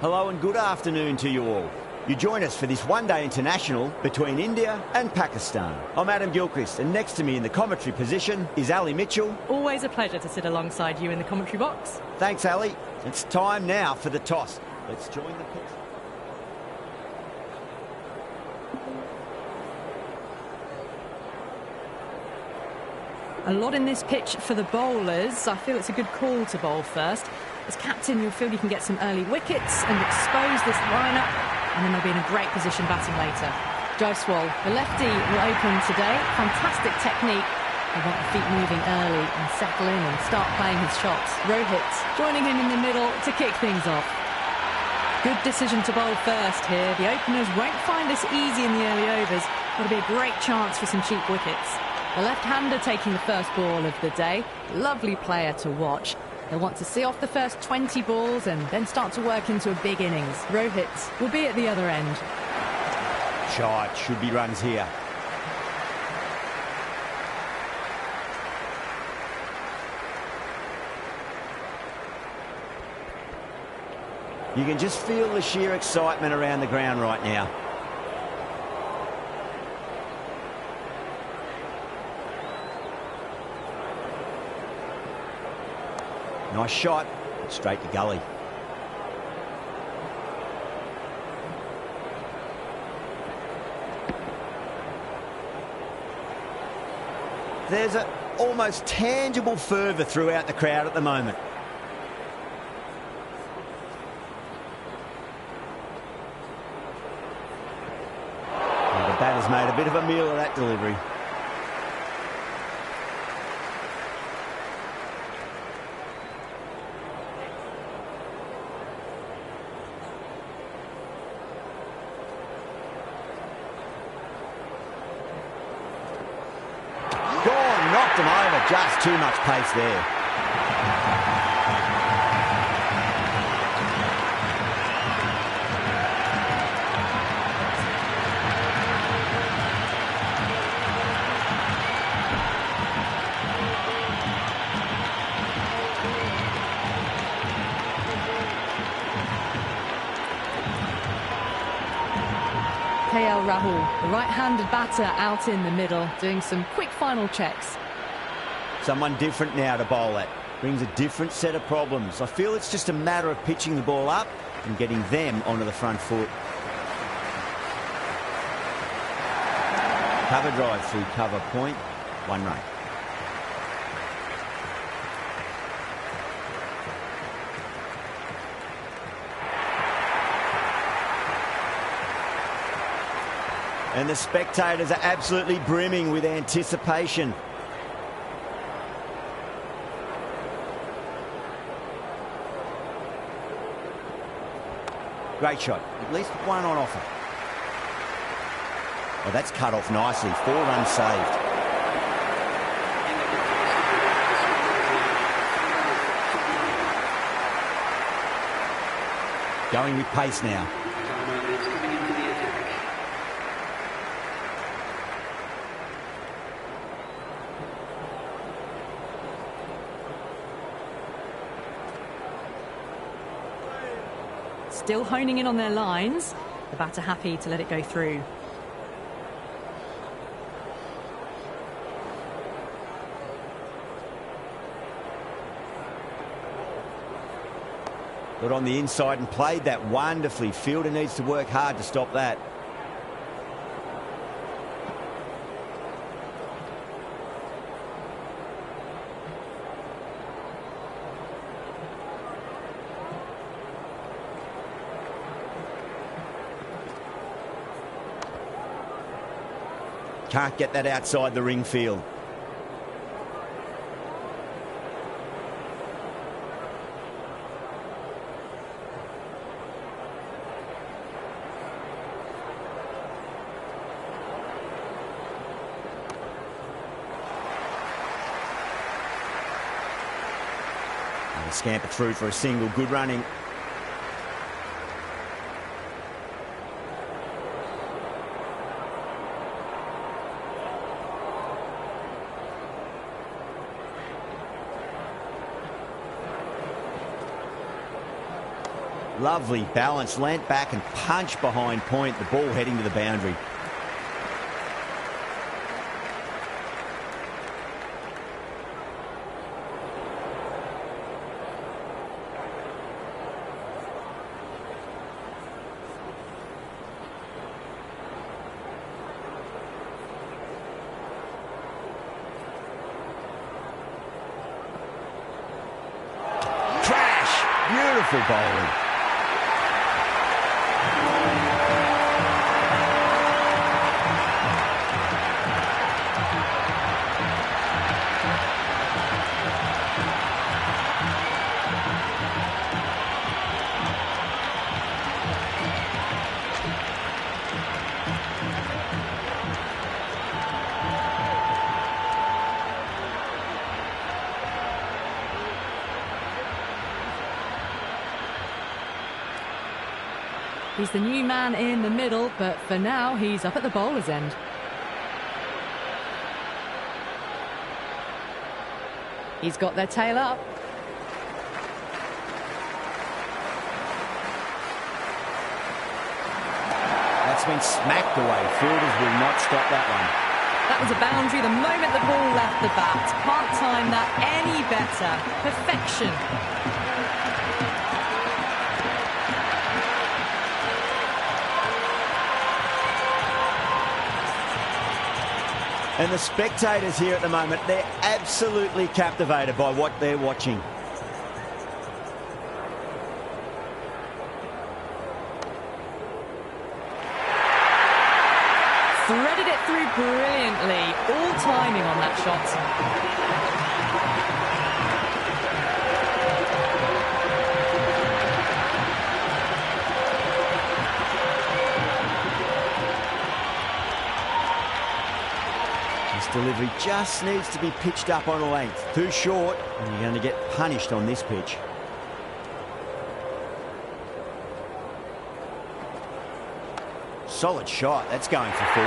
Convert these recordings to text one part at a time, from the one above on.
Hello and good afternoon to you all. You join us for this one-day international between India and Pakistan. I'm Adam Gilchrist, and next to me in the commentary position is Ali Mitchell. Always a pleasure to sit alongside you in the commentary box. Thanks, Ali. It's time now for the toss. Let's join the pitch. A lot in this pitch for the bowlers. I feel it's a good call to bowl first. As captain, you'll feel you can get some early wickets and expose this lineup, and then they'll be in a great position batting later. Jaiswal, the lefty, will open today. Fantastic technique. They want the feet moving early and settle in and start playing his shots. Rohit joining him in the middle to kick things off. Good decision to bowl first here. The openers won't find this easy in the early overs. It'll be a great chance for some cheap wickets. The left-hander taking the first ball of the day. Lovely player to watch. He'll want to see off the first 20 balls and then start to work into a big innings. Rohit will be at the other end. Shot, should be runs here. You can just feel the sheer excitement around the ground right now. Nice shot, straight to gully. There's an almost tangible fervour throughout the crowd at the moment. Well, the batter's made a bit of a meal of that delivery. Knocked him over, just too much pace there. KL Rahul, the right-handed batter, out in the middle, doing some quick final checks. Someone different now to bowl at. Brings a different set of problems. I feel it's just a matter of pitching the ball up and getting them onto the front foot. Cover drive through cover point, 1 run. And the spectators are absolutely brimming with anticipation. Great shot. At least one on offer. Well, that's cut off nicely. 4 runs saved. Going with pace now. Still honing in on their lines. The batter happy to let it go through. Got on the inside and played that wonderfully. Fielder needs to work hard to stop that. Can't get that outside the ring field. And scamper through for a single. Good running. Lovely balance, leant back and punched behind point, the ball heading to the boundary. Beautiful bowling. He's the new man in the middle, but for now, he's up at the bowler's end. He's got their tail up. That's been smacked away. Fielders will not stop that one. That was a boundary the moment the ball left the bat. Can't time that any better. Perfection. And the spectators here at the moment, they're absolutely captivated by what they're watching. Threaded it through brilliantly. All timing on that shot. Delivery just needs to be pitched up on a length. Too short, and you're going to get punished on this pitch. Solid shot. That's going for 4.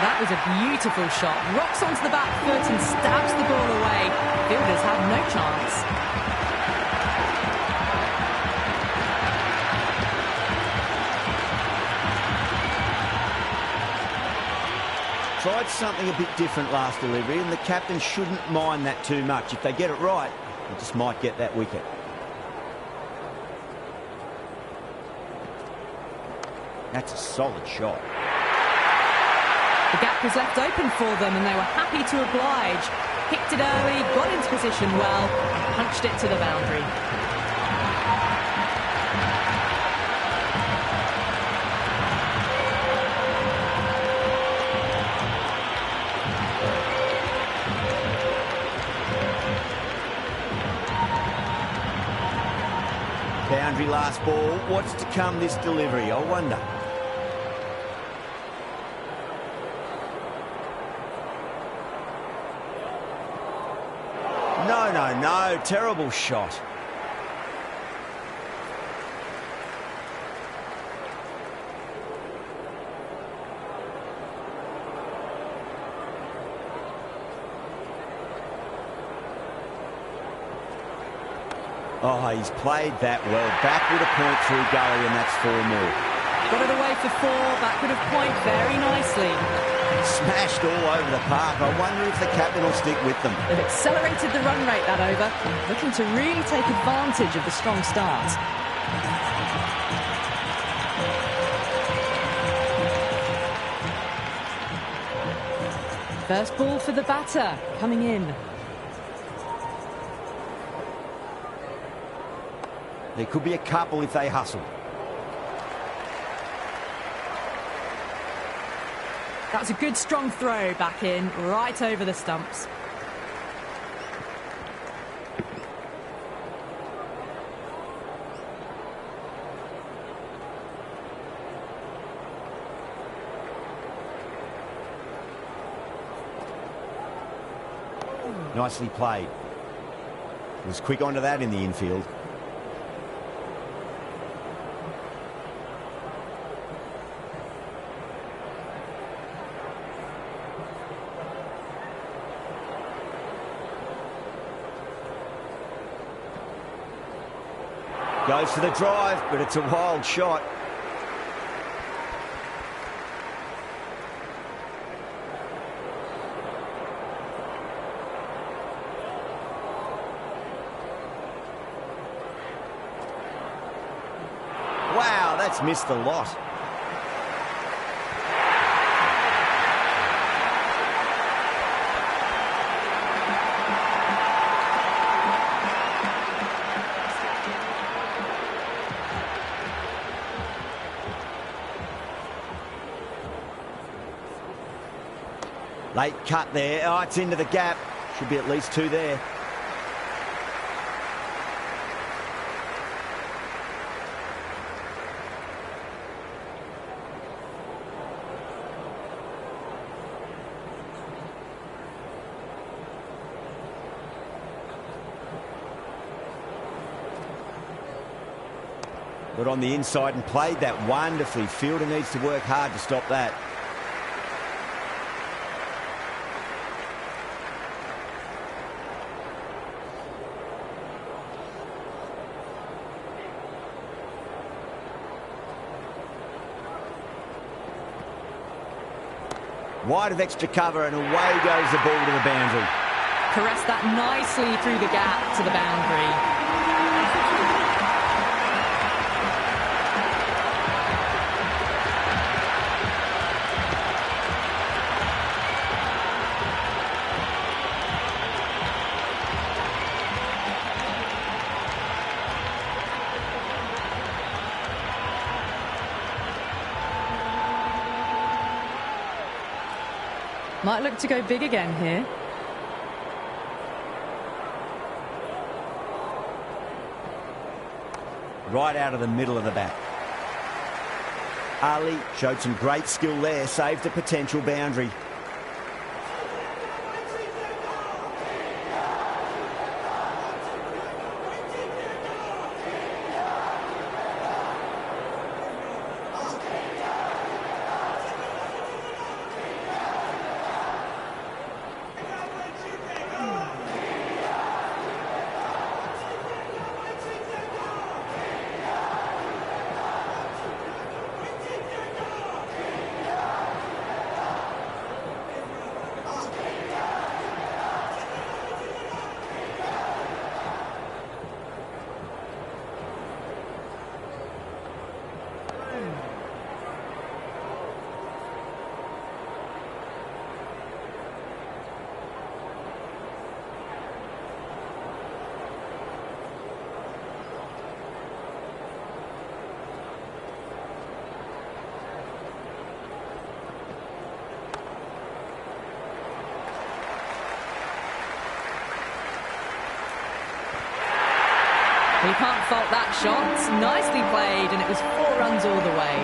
That was a beautiful shot. Rocks onto the back foot and stabs the ball away. Fielders have no chance. Tried something a bit different last delivery, and the captain shouldn't mind that too much. If they get it right, they just might get that wicket. That's a solid shot. The gap was left open for them, and they were happy to oblige. Kicked it early, got into position well, punched it to the boundary. Boundary last ball. What's to come this delivery, I wonder. No. Terrible shot. Oh, he's played that well. Backward a point through gully, and that's 4 more. Got it away for 4. Backward of point very nicely. Smashed all over the park. I wonder if the captain will stick with them. They've accelerated the run rate that over, looking to really take advantage of the strong start. First ball for the batter, coming in. There could be a couple if they hustle. That's a good strong throw back in, right over the stumps. Nicely played. Was quick onto that in the infield. Goes for the drive, but it's a wild shot. Wow, that's missed a lot. Late cut there. Oh, it's into the gap. Should be at least two there. Got on the inside and played that wonderfully. Fielder needs to work hard to stop that. Wide of extra cover and away goes the ball to the boundary. Caressed that nicely through the gap to the boundary. Might look to go big again here. Right out of the middle of the bat. Ali showed some great skill there, saved a potential boundary. You can't fault that shot. Nicely played, and it was 4 runs all the way.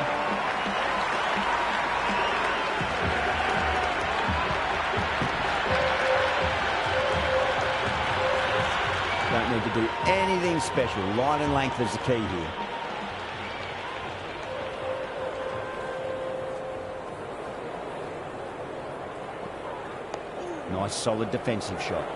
Don't need to do anything special. Line and length is the key here. Nice, solid defensive shot.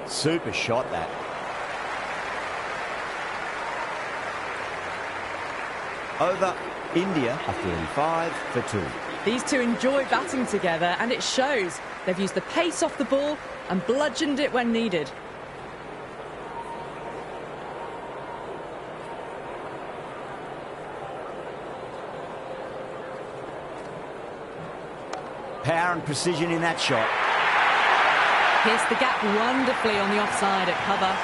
Super shot that. Over India, a 35 for 2. These two enjoy batting together, and it shows. They've used the pace off the ball and bludgeoned it when needed. Power and precision in that shot. Pierced the gap wonderfully on the offside at cover.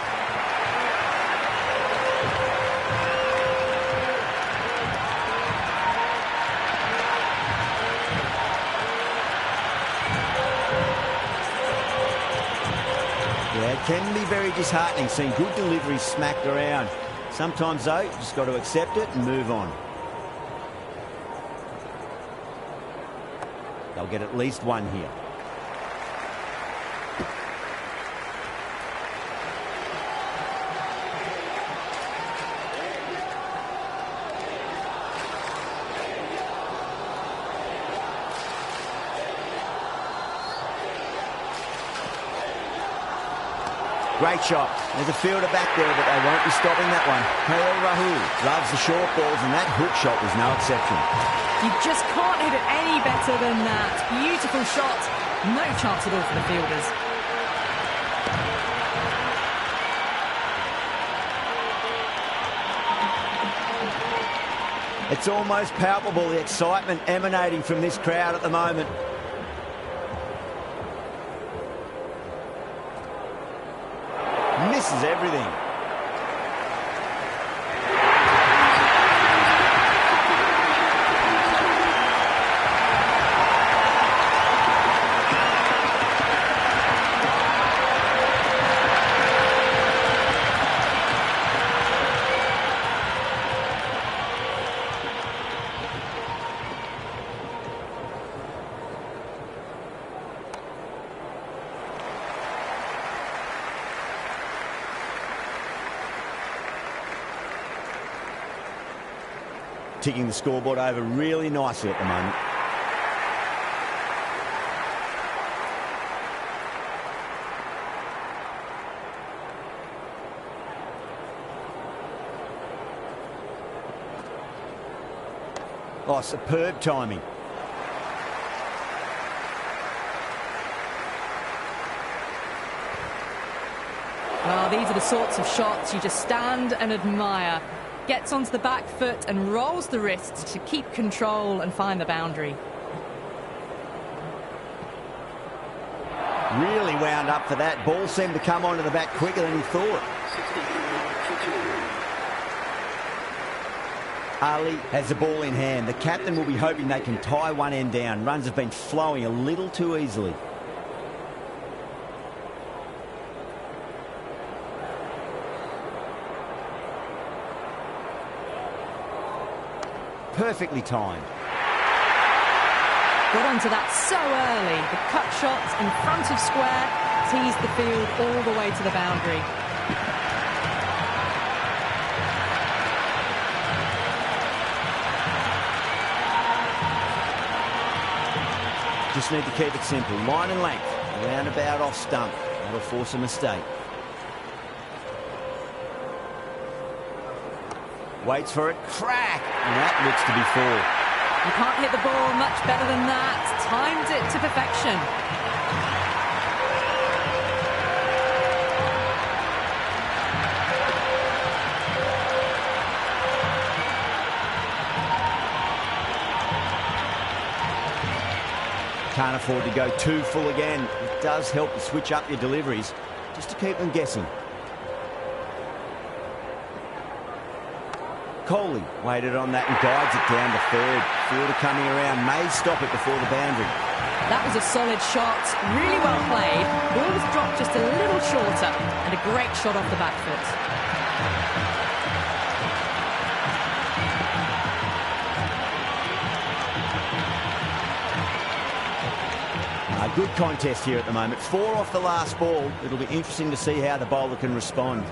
Yeah, it can be very disheartening seeing good deliveries smacked around. Sometimes, though, you just got to accept it and move on. They'll get at least one here. Great shot. There's a fielder back there, but they won't be stopping that one. KL Rahul loves the short balls, and that hook shot was no exception. You just can't hit it any better than that. Beautiful shot. No chance at all for the fielders. It's almost palpable, the excitement emanating from this crowd at the moment. Misses everything. Ticking the scoreboard over really nicely at the moment. Oh, superb timing. Well, these are the sorts of shots you just stand and admire. Gets onto the back foot and rolls the wrists to keep control and find the boundary. Really wound up for that. Ball seemed to come onto the bat quicker than he thought. Ali has the ball in hand. The captain will be hoping they can tie one end down. Runs have been flowing a little too easily. Perfectly timed. Got onto that so early. The cut shots in front of square teased the field all the way to the boundary. Just need to keep it simple. Line and length. Roundabout off stump. That'll force a mistake. Waits for it. Crack! And that looks to be four. You can't hit the ball much better than that. Timed it to perfection. Can't afford to go too full again. It does help to switch up your deliveries, just to keep them guessing. Coley waited on that and guides it down to third. Fielder coming around, may stop it before the boundary. That was a solid shot, really well played. Ball was dropped just a little shorter, and a great shot off the back foot. A good contest here at the moment. 4 off the last ball. It'll be interesting to see how the bowler can respond.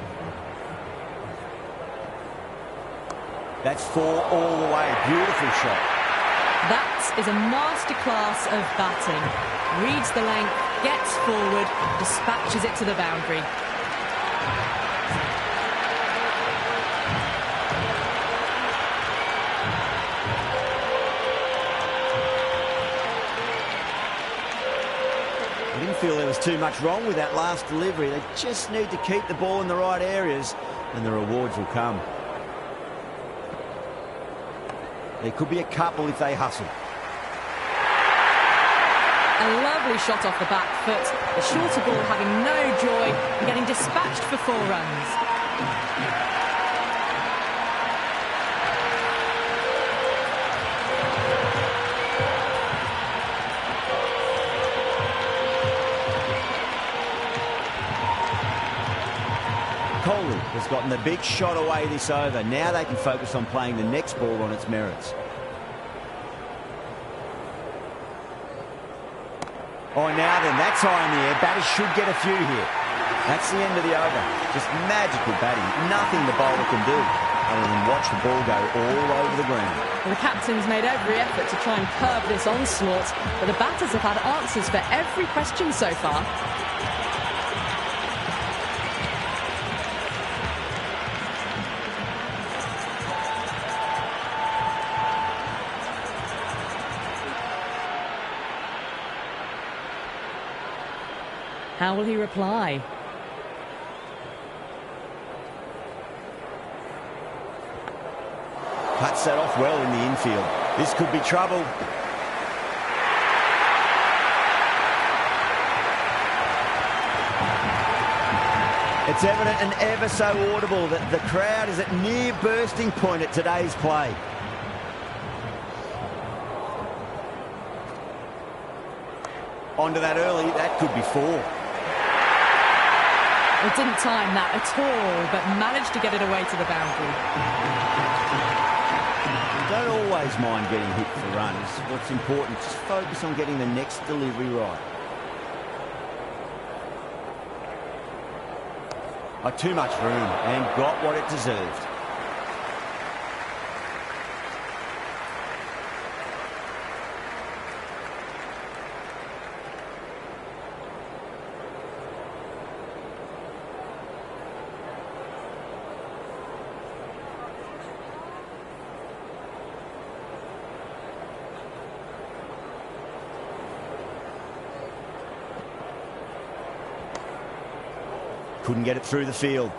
That's 4 all the way. Beautiful shot. That is a masterclass of batting. Reads the length, gets forward, dispatches it to the boundary. I didn't feel there was too much wrong with that last delivery. They just need to keep the ball in the right areas and the rewards will come. There could be a couple if they hustle. A lovely shot off the back foot. The shorter ball having no joy and getting dispatched for 4 runs. Coley has gotten the big shot away this over. Now they can focus on playing the next ball on its merits. Oh, now then, that's high in the air. Batters should get a few here. That's the end of the over. Just magical batting. Nothing the bowler can do other than watch the ball go all over the ground. Well, the captain's made every effort to try and curb this onslaught, but the batters have had answers for every question so far. How will he reply? Cuts that off well in the infield. This could be trouble. It's evident and ever so audible that the crowd is at near bursting point at today's play. Onto that early, that could be 4. It didn't time that at all, but managed to get it away to the boundary. You don't always mind getting hit for runs. What's important, just focus on getting the next delivery right. Too much room and got what it deserved. Couldn't get it through the field.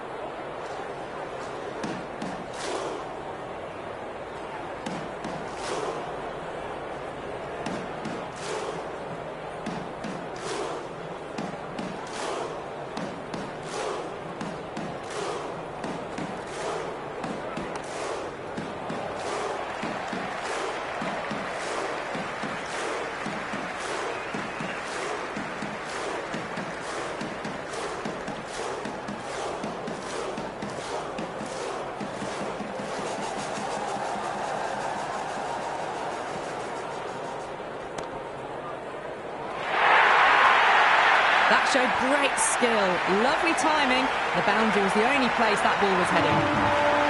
That showed great skill, lovely timing. The boundary was the only place that ball was heading.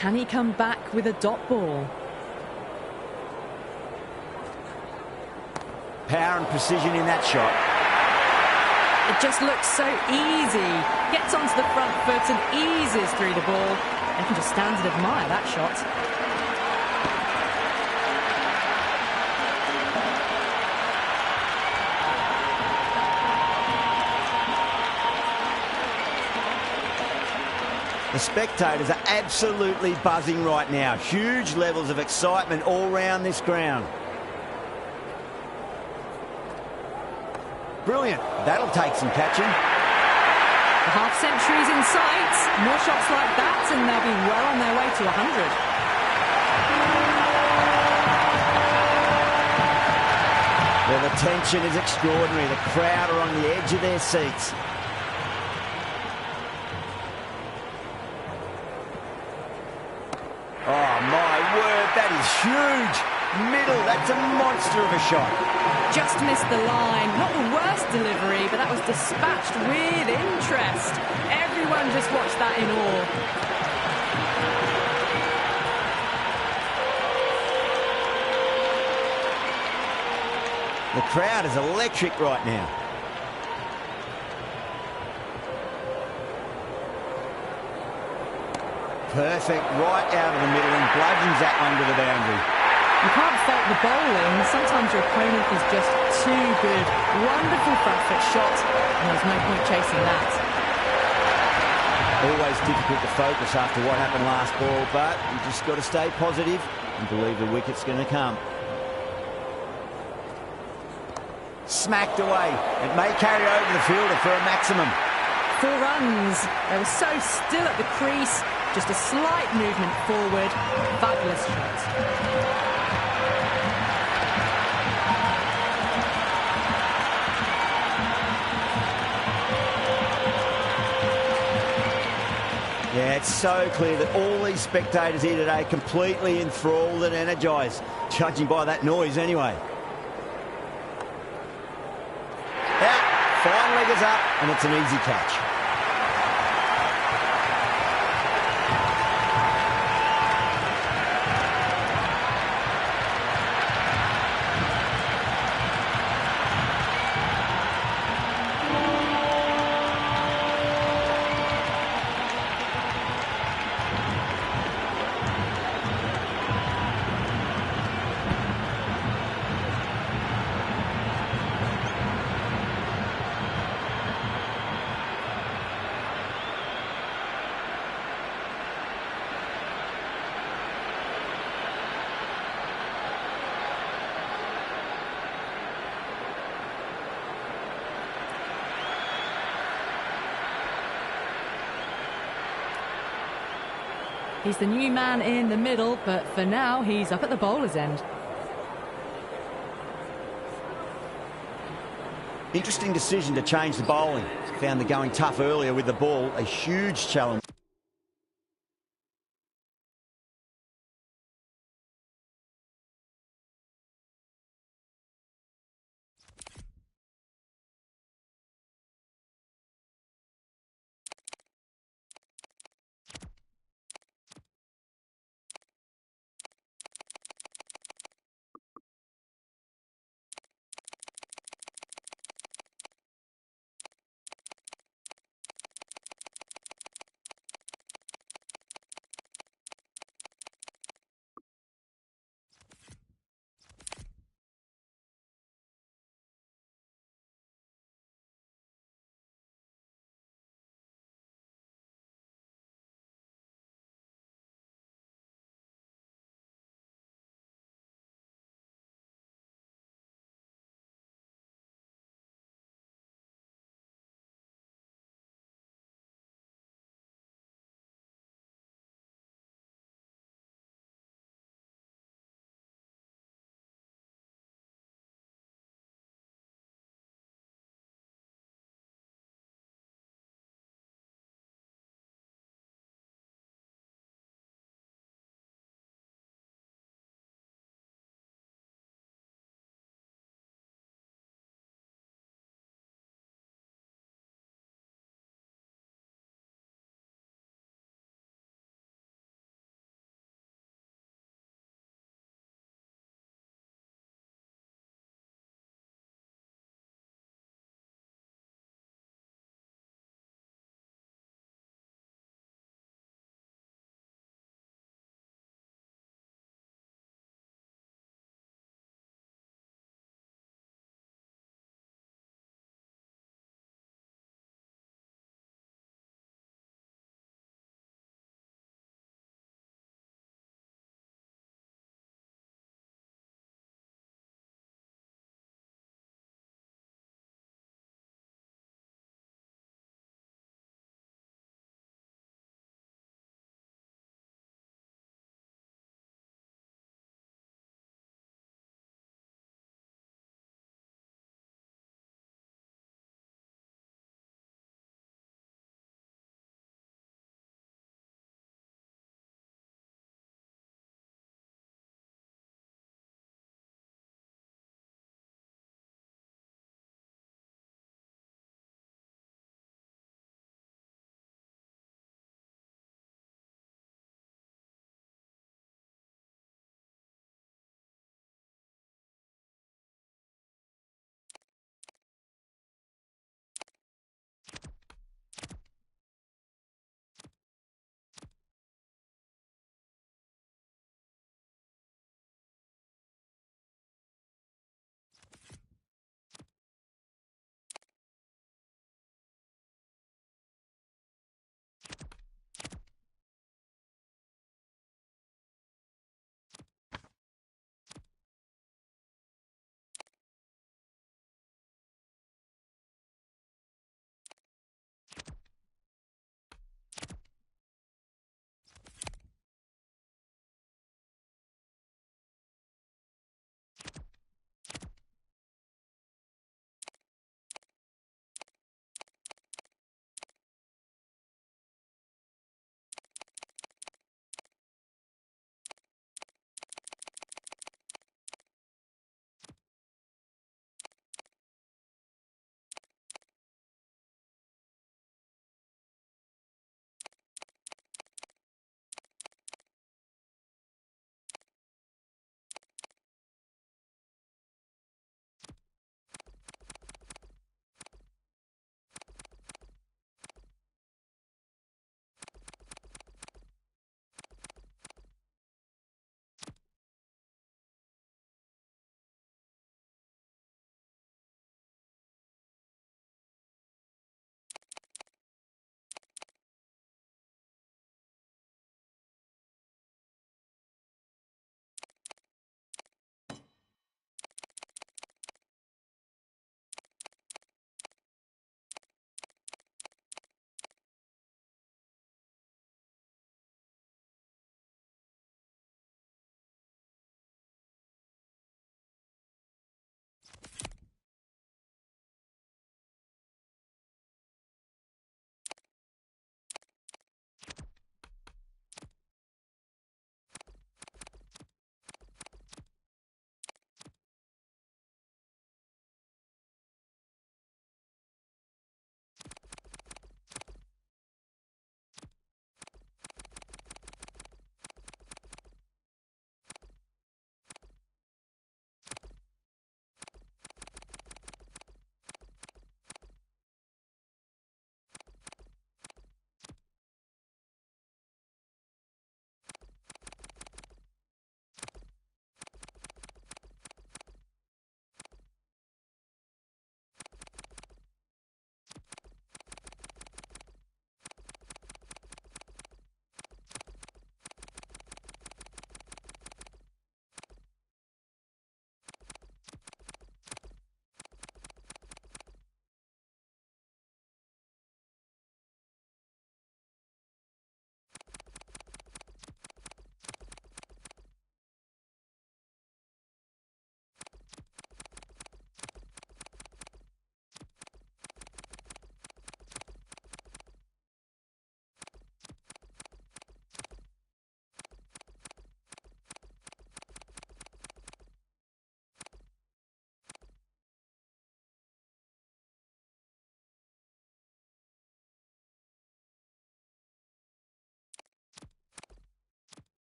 Can he come back with a dot ball? Power and precision in that shot. It just looks so easy. Gets onto the front foot and eases through the ball. You can just stand and admire that shot. The spectators are absolutely buzzing right now. Huge levels of excitement all round this ground. Brilliant. That'll take some catching. The half century's in sight. More shots like that and they'll be well on their way to 100. Well, the tension is extraordinary. The crowd are on the edge of their seats. Oh, my word, that is huge. Middle, that's a monster of a shot. Just missed the line. Not the worst delivery, but that was dispatched with interest. Everyone just watched that in awe. The crowd is electric right now. Perfect, right out of the middle and bludgeons that one to the boundary. You can't fault the bowling. Sometimes your opponent is just too good. Wonderful front foot shot, and there's no point chasing that. Always difficult to focus after what happened last ball, but you just got to stay positive and believe the wicket's going to come. Smacked away. It may carry over the fielder for a maximum. 4 runs. They were so still at the crease. Just a slight movement forward. Fabulous shot. it's so clear that all these spectators here today are completely enthralled and energised, judging by that noise anyway. Out, fine leggers up, and it's an easy catch. He's the new man in the middle, but for now, he's up at the bowler's end. Interesting decision to change the bowling. Found the going tough earlier with the ball. A huge challenge.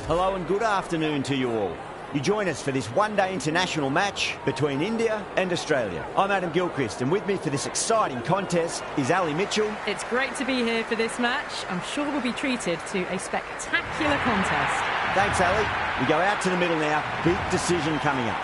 Hello and good afternoon to you all. You join us for this one-day international match between India and Australia. I'm Adam Gilchrist, and with me for this exciting contest is Ali Mitchell. It's great to be here for this match. I'm sure we'll be treated to a spectacular contest. Thanks, Ali. We go out to the middle now. Big decision coming up.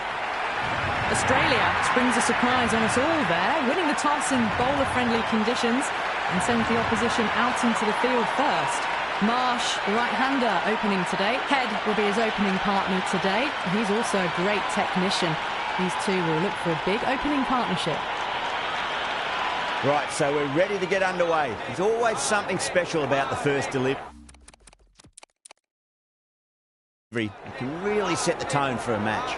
Australia springs a surprise on us all there, winning the toss in bowler-friendly conditions and sends the opposition out into the field first. Marsh, the right-hander, opening today. Head will be his opening partner today. He's also a great technician. These two will look for a big opening partnership. Right, so we're ready to get underway. There's always something special about the first delivery. It can really set the tone for a match.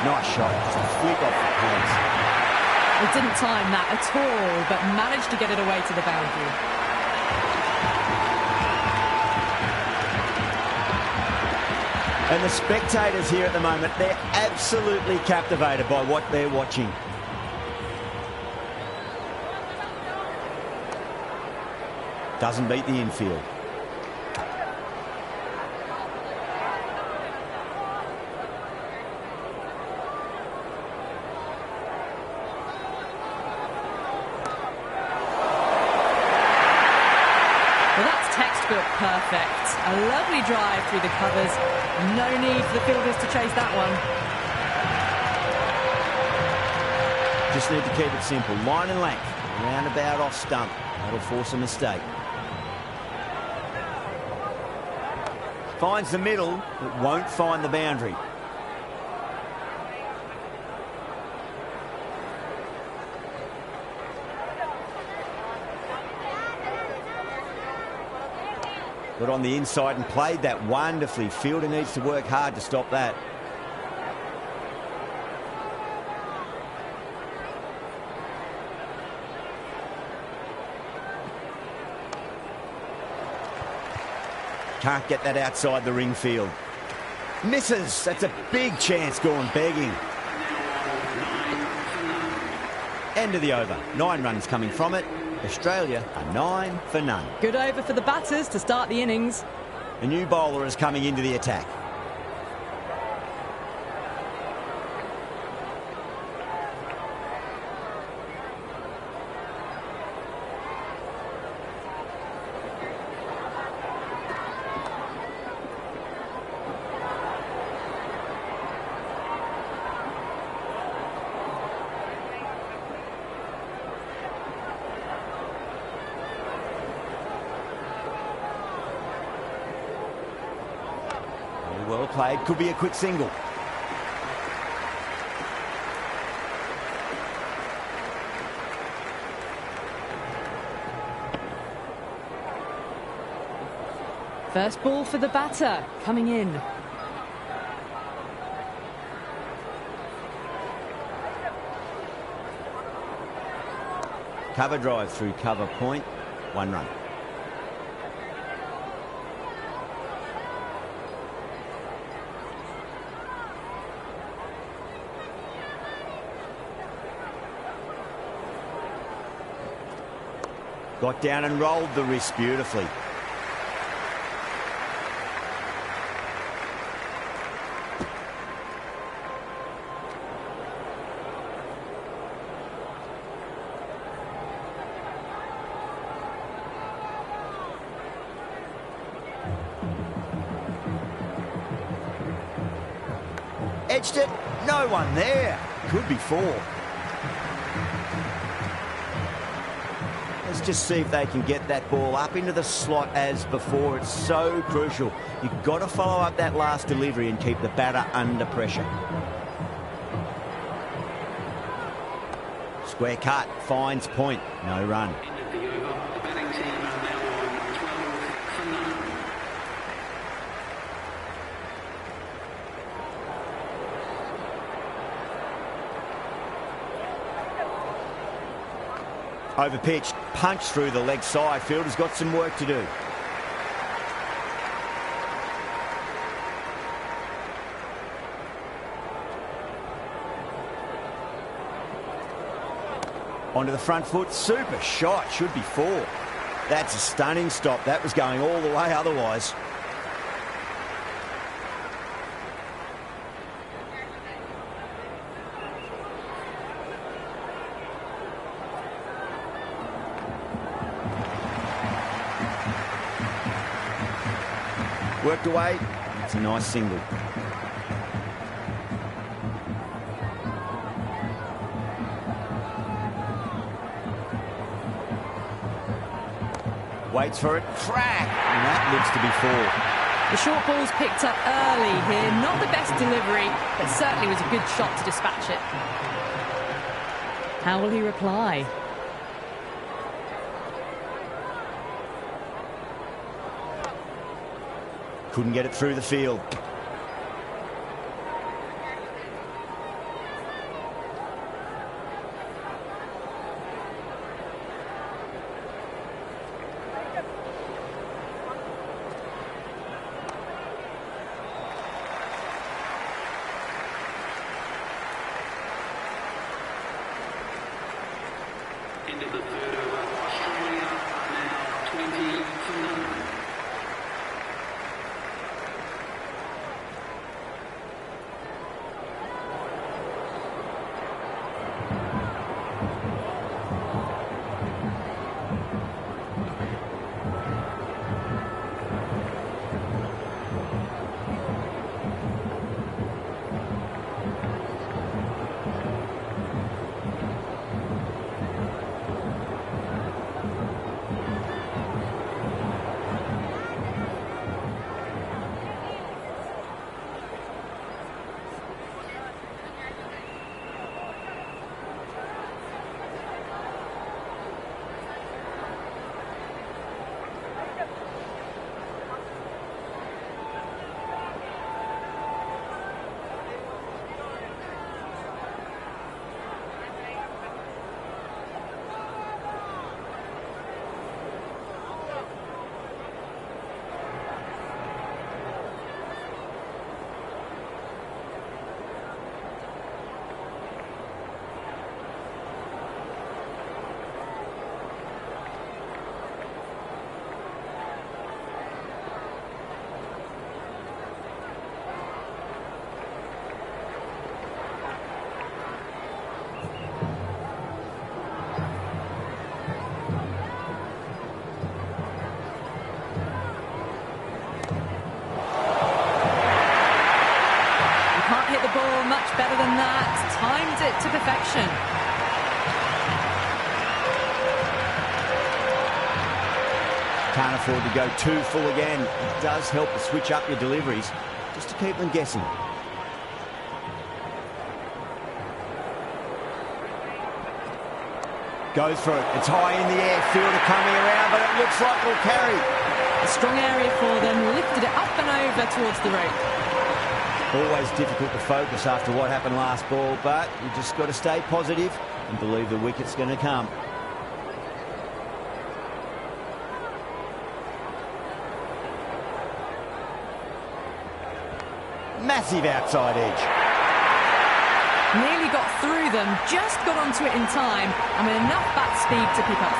Nice shot, just a flick off the pads. He didn't time that at all, but managed to get it away to the boundary. And the spectators here at the moment, they're absolutely captivated by what they're watching. Doesn't beat the infield. Well, that's textbook perfect. A lovely drive through the covers. No need for the fielders to chase that one. Just need to keep it simple. Line and length. Roundabout off stump. That'll force a mistake. Finds the middle, but won't find the boundary. Got on the inside and played that wonderfully. Fielder needs to work hard to stop that. Can't get that outside the ring field. Misses. That's a big chance gone begging. End of the over. 9 runs coming from it. Australia are 9 for none. Good over for the batters to start the innings. A new bowler is coming into the attack. Well played, could be a quick single. First ball for the batter, coming in. Cover drive through cover point, 1 run. Got down and rolled the wrist beautifully. Edged it, no one there. Could be 4. Let's just see if they can get that ball up into the slot as before. It's so crucial. You've got to follow up that last delivery and keep the batter under pressure. Square cut, finds point, no run. Overpitched, punched through the leg side. Fielder's got some work to do. Onto the front foot, super shot, should be 4. That's a stunning stop. That was going all the way otherwise. Worked away, it's a nice single. Waits for it, crack, and that looks to be 4. The short ball's picked up early here. Not the best delivery, but certainly was a good shot to dispatch it. How will he reply? Couldn't get it through the field. End of the third over. Australia now 20-9. Much better than that. Timed it to perfection. Can't afford to go too full again. It does help to switch up your deliveries just to keep them guessing. Goes for it. It's high in the air. Fielder coming around, but it looks like it'll carry. A strong area for them. Lifted it up and over towards the rope. Always difficult to focus after what happened last ball, but you just got to stay positive and believe the wicket's going to come. Massive outside edge. Nearly got through them, just got onto it in time, and with enough bat speed to pick up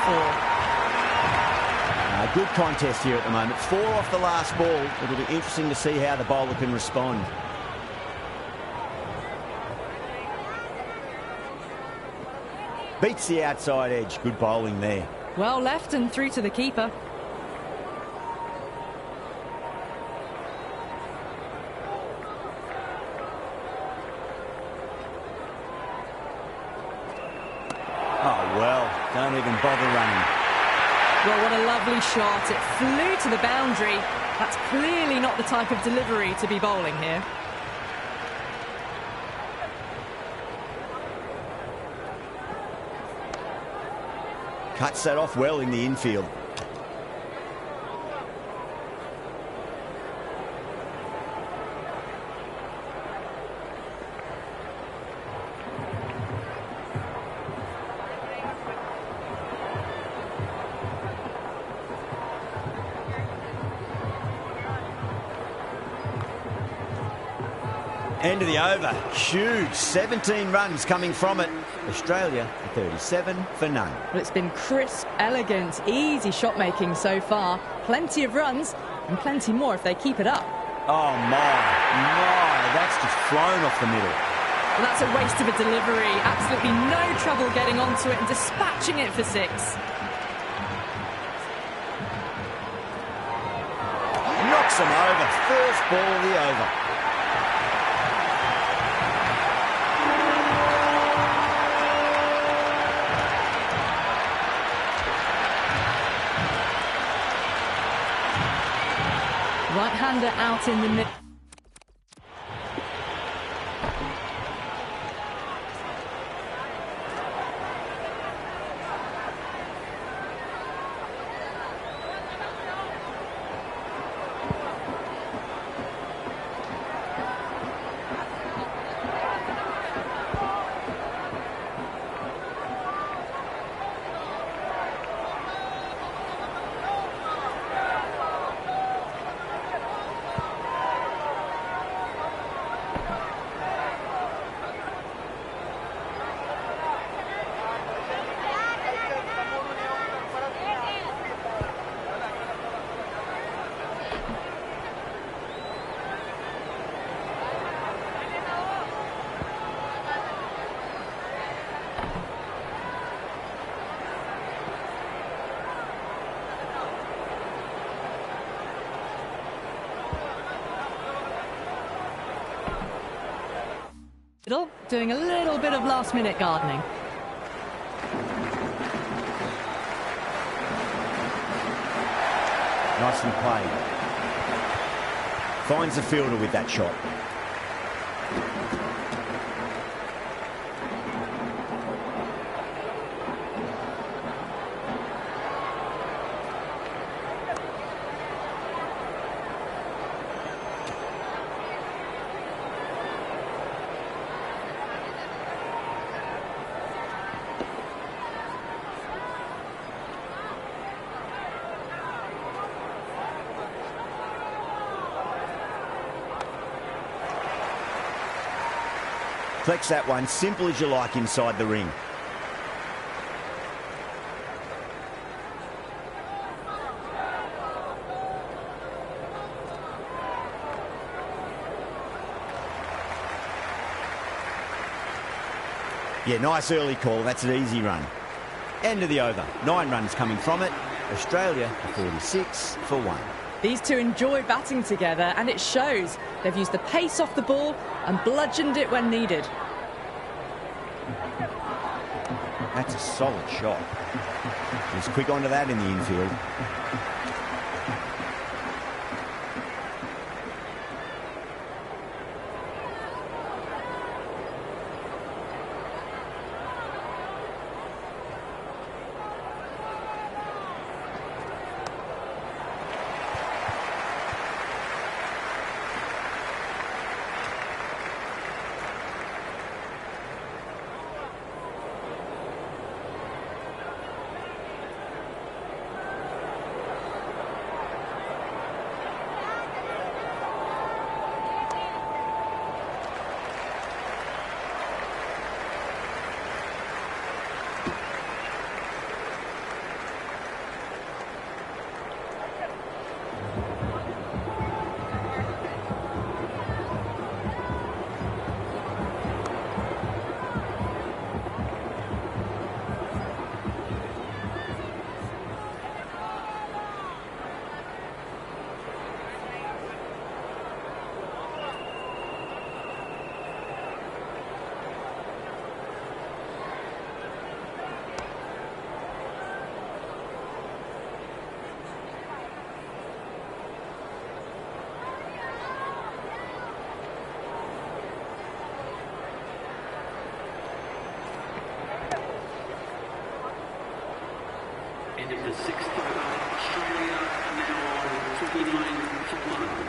4. Good contest here at the moment. 4 off the last ball. It'll be interesting to see how the bowler can respond. Beats the outside edge. Good bowling there. Well left and through to the keeper. Oh, well, don't even bother running. Well, what a lovely shot. It flew to the boundary. That's clearly not the type of delivery to be bowling here. Cuts that off well in the infield. End of the over. Huge. 17 runs coming from it. Australia 37 for none. Well, it's been crisp, elegant, easy shot making so far. Plenty of runs and plenty more if they keep it up. Oh my, that's just flown off the middle. Well, that's a waste of a delivery. Absolutely no trouble getting onto it and dispatching it for 6. Knocks them over. First ball of the over. Right-hander out in the middle. Doing a little bit of last-minute gardening. Nicely played. Finds the fielder with that shot. Flex that one, simple as you like inside the ring. Yeah, nice early call. That's an easy run. End of the over. 9 runs coming from it. Australia 46 for 1. These two enjoy batting together, and it shows. They've used the pace off the ball and bludgeoned it when needed. That's a solid shot. He's quick onto that in the infield. End of the 6th over. Australia now on 29 for 1.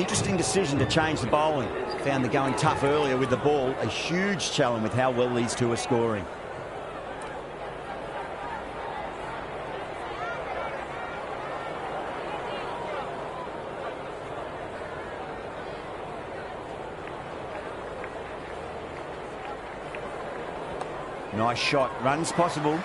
Interesting decision to change the bowling. Found the going tough earlier with the ball. A huge challenge with how well these two are scoring. Nice shot. Runs possible.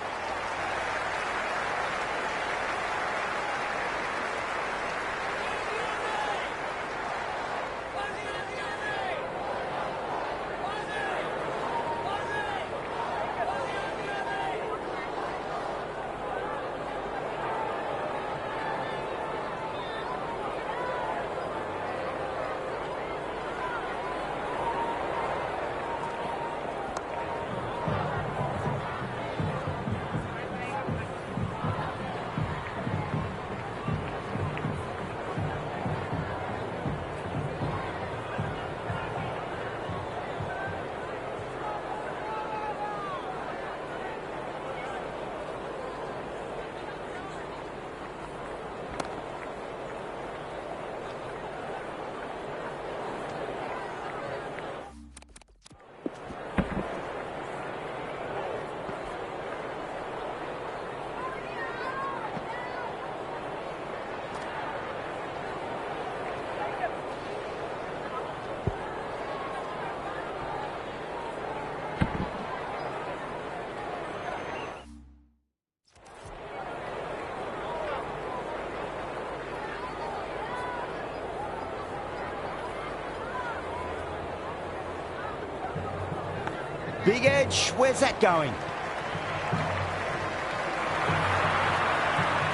Big edge, where's that going?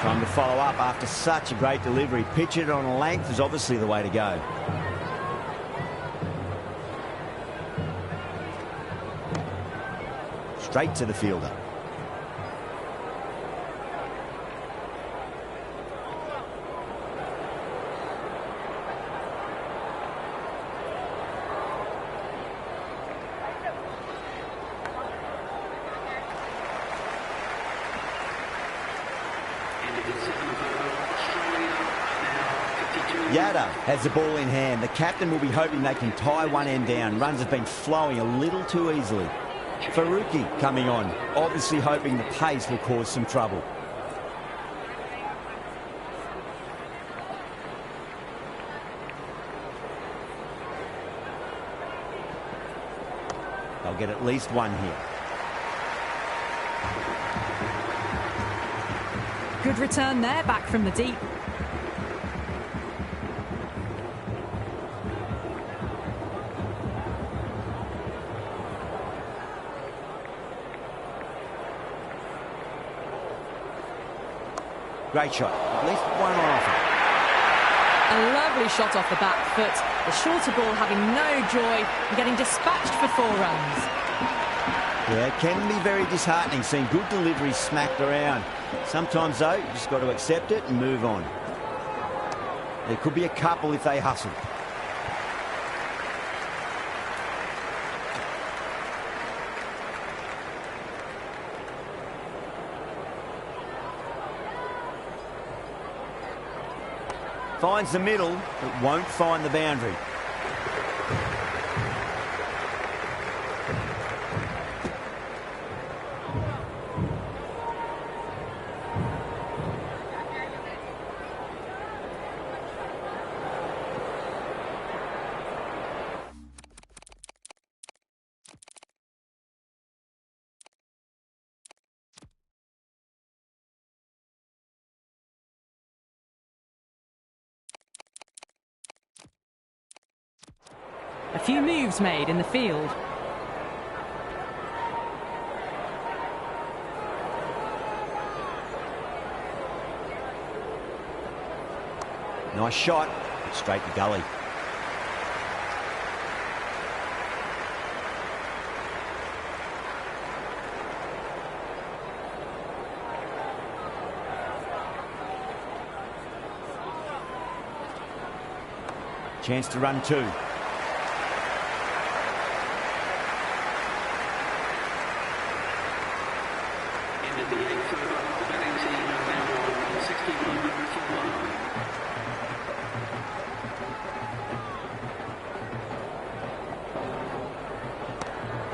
Time to follow up after such a great delivery. Pitch it on a length is obviously the way to go. Straight to the fielder. Yada has the ball in hand. The captain will be hoping they can tie one end down. Runs have been flowing a little too easily. Faruqi coming on, obviously hoping the pace will cause some trouble. They'll get at least one here. Good return there, back from the deep. Great shot. At least one on offer. A lovely shot off the back foot. The shorter ball having no joy and getting dispatched for 4 runs. Yeah, it can be very disheartening seeing good deliveries smacked around. Sometimes, though, you just got to accept it and move on. There could be a couple if they hustle. Finds the middle, but won't find the boundary. A few moves made in the field. Nice shot, straight to gully. Chance to run 2.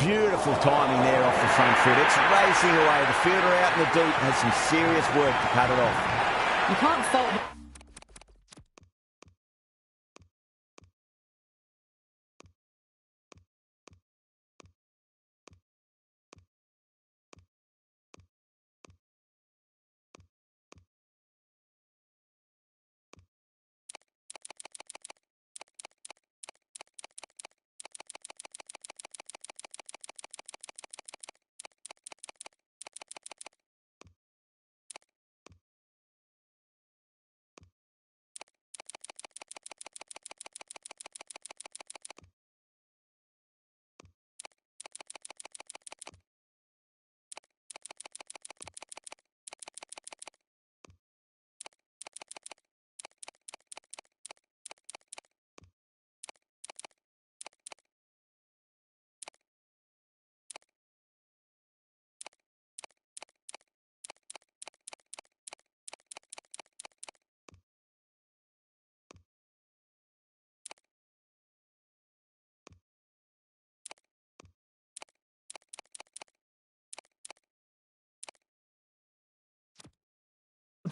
Beautiful timing there off the front foot. It's racing away. The fielder out in the deep has some serious work to cut it off. You can't fault...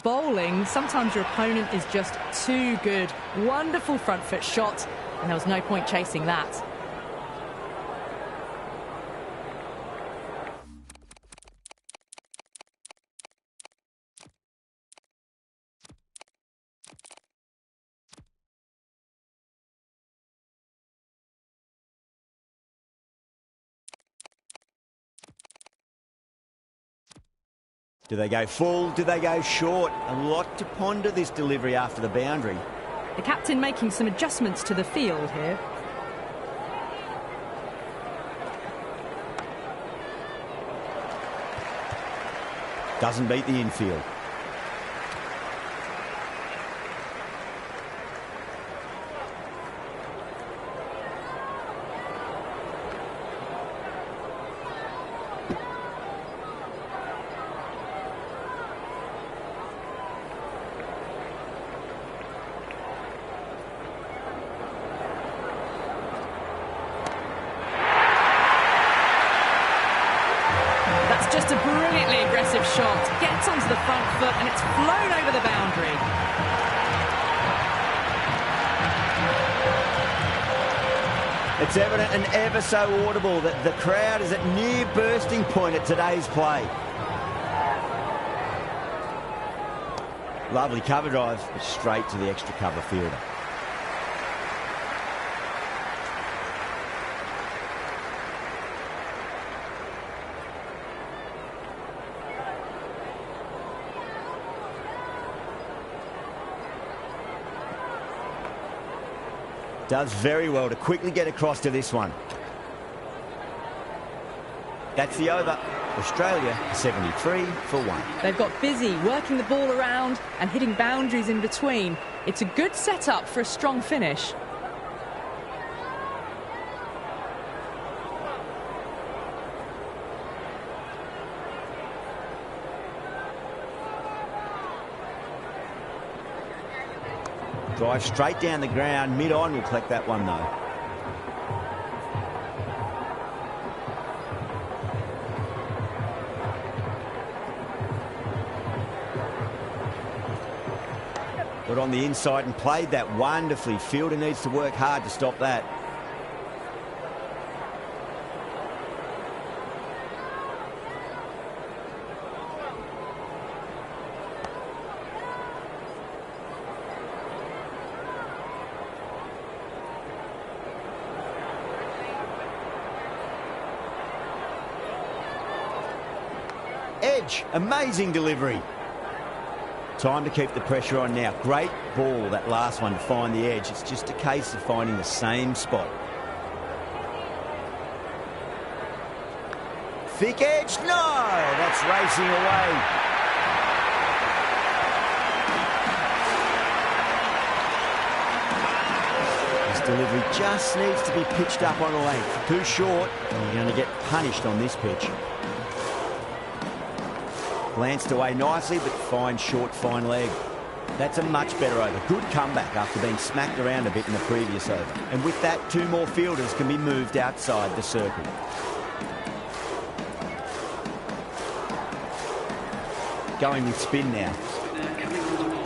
Bowling, sometimes your opponent is just too good. Wonderful front foot shot, and there was no point chasing that. Do they go full? Do they go short? A lot to ponder this delivery after the boundary. The captain making some adjustments to the field here. Doesn't beat the infield. Just a brilliantly aggressive shot. Gets onto the front foot and it's flown over the boundary. It's evident and ever so audible that the crowd is at near bursting point at today's play. Lovely cover drive, but straight to the extra cover fielder. Does very well to quickly get across to this one. That's the over. Australia 73 for 1. They've got busy working the ball around and hitting boundaries in between. It's a good setup for a strong finish. Drive straight down the ground, mid-on will collect that one though. Got on the inside and played that wonderfully. Fielder needs to work hard to stop that. Edge, amazing delivery. Time to keep the pressure on now. Great ball, that last one, to find the edge. It's just a case of finding the same spot. Thick edge, no! That's racing away. This delivery just needs to be pitched up on a length. Too short, and you're going to get punished on this pitch. Glanced away nicely, but fine short, fine leg. That's a much better over. Good comeback after being smacked around a bit in the previous over. And with that, two more fielders can be moved outside the circle. going with spin now. Spinner coming on the ball.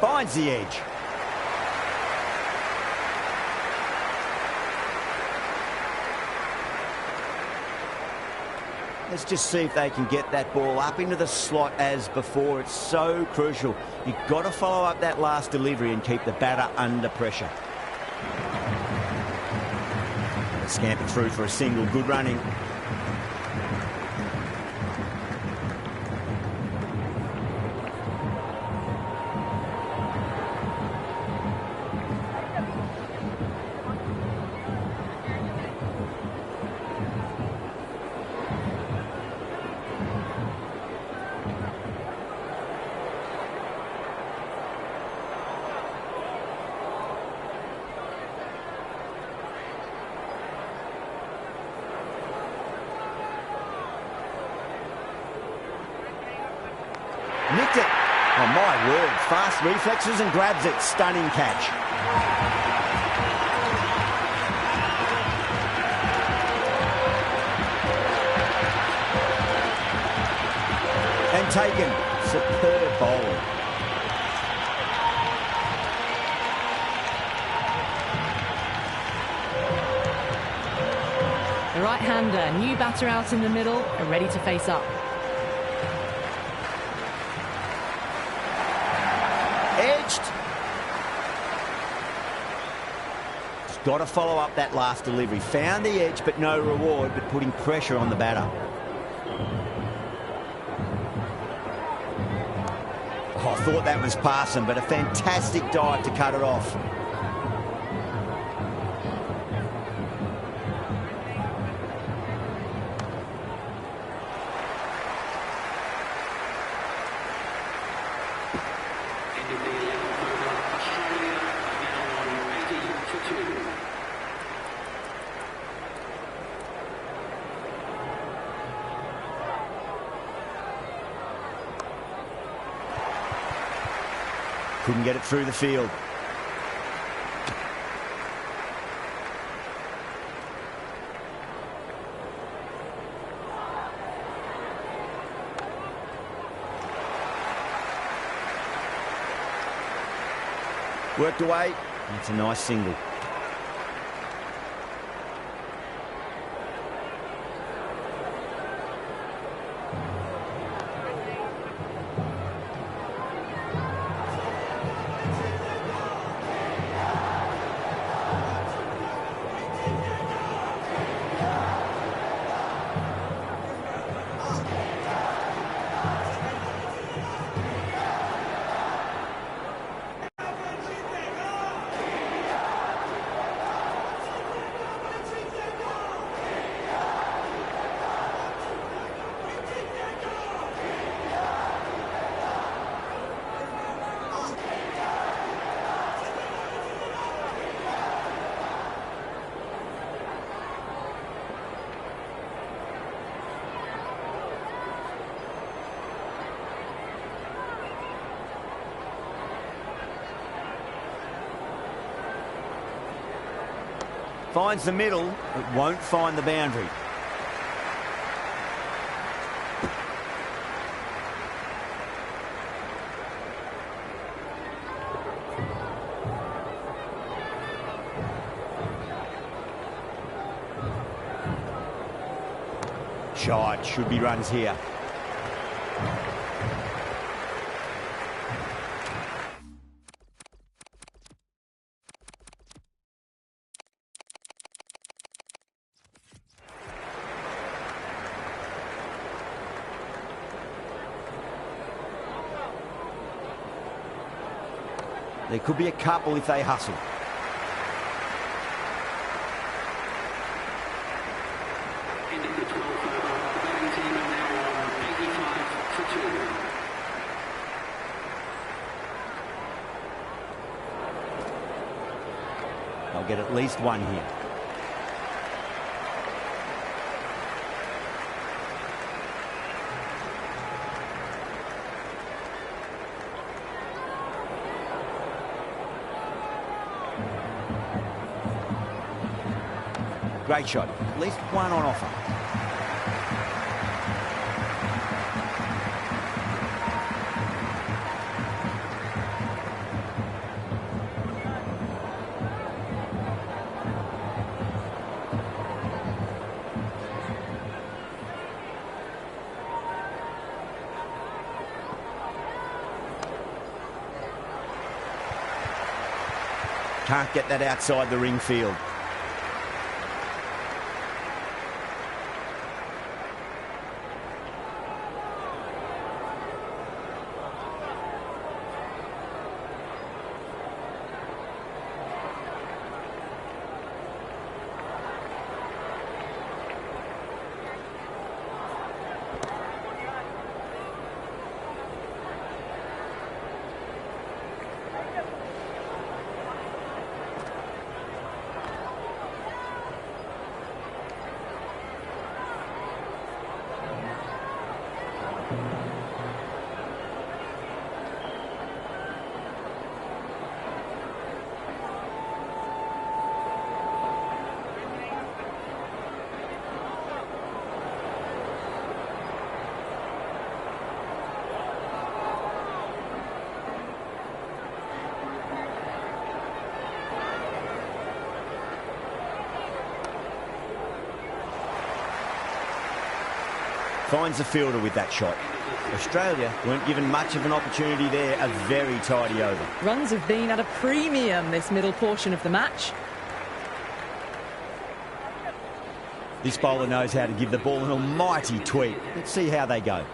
Finds the edge. Let's just see if they can get that ball up into the slot as before. It's so crucial. You've got to follow up that last delivery and keep the batter under pressure. Scamper through for a single. Good running. Nicked it. Oh, my word. Fast reflexes and grabs it. Stunning catch. And taken. Superb bowling. The right-hander, new batter out in the middle, are ready to face up. Edged. Just got to follow up that last delivery. Found the edge, but no reward, but putting pressure on the batter. Oh, I thought that was passing, but a fantastic dive to cut it off. Couldn't get it through the field. Worked away. That's a nice single. Finds the middle, it won't find the boundary. Shot, should be runs here. There could be a couple if they hustle. Ending the 12th over. The batting team are now on 85 for 2. They'll get at least one here. Great shot. At least one on offer. Can't get that outside the ring field. Finds the fielder with that shot. Australia weren't given much of an opportunity there. A very tidy over. Runs have been at a premium this middle portion of the match. This bowler knows how to give the ball an almighty tweak. Let's see how they go.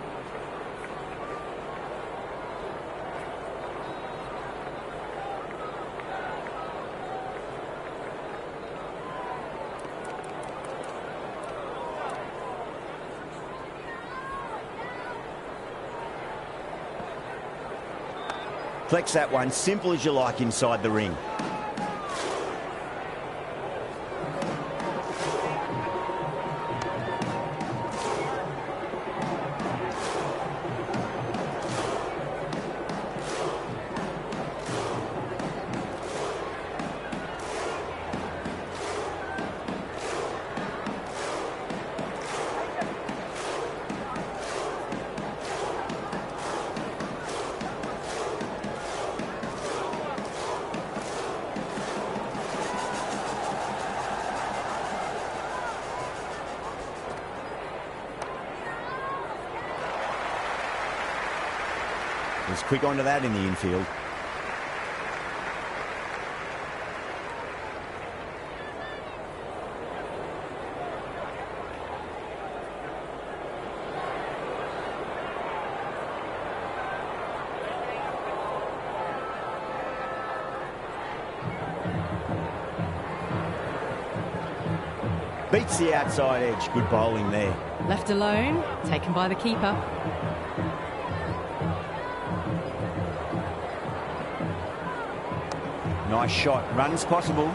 Flex that one, simple as you like inside the ring. Was quick onto that in the infield. Beats the outside edge. Good bowling there. Left alone, taken by the keeper. Nice shot. Runs possible.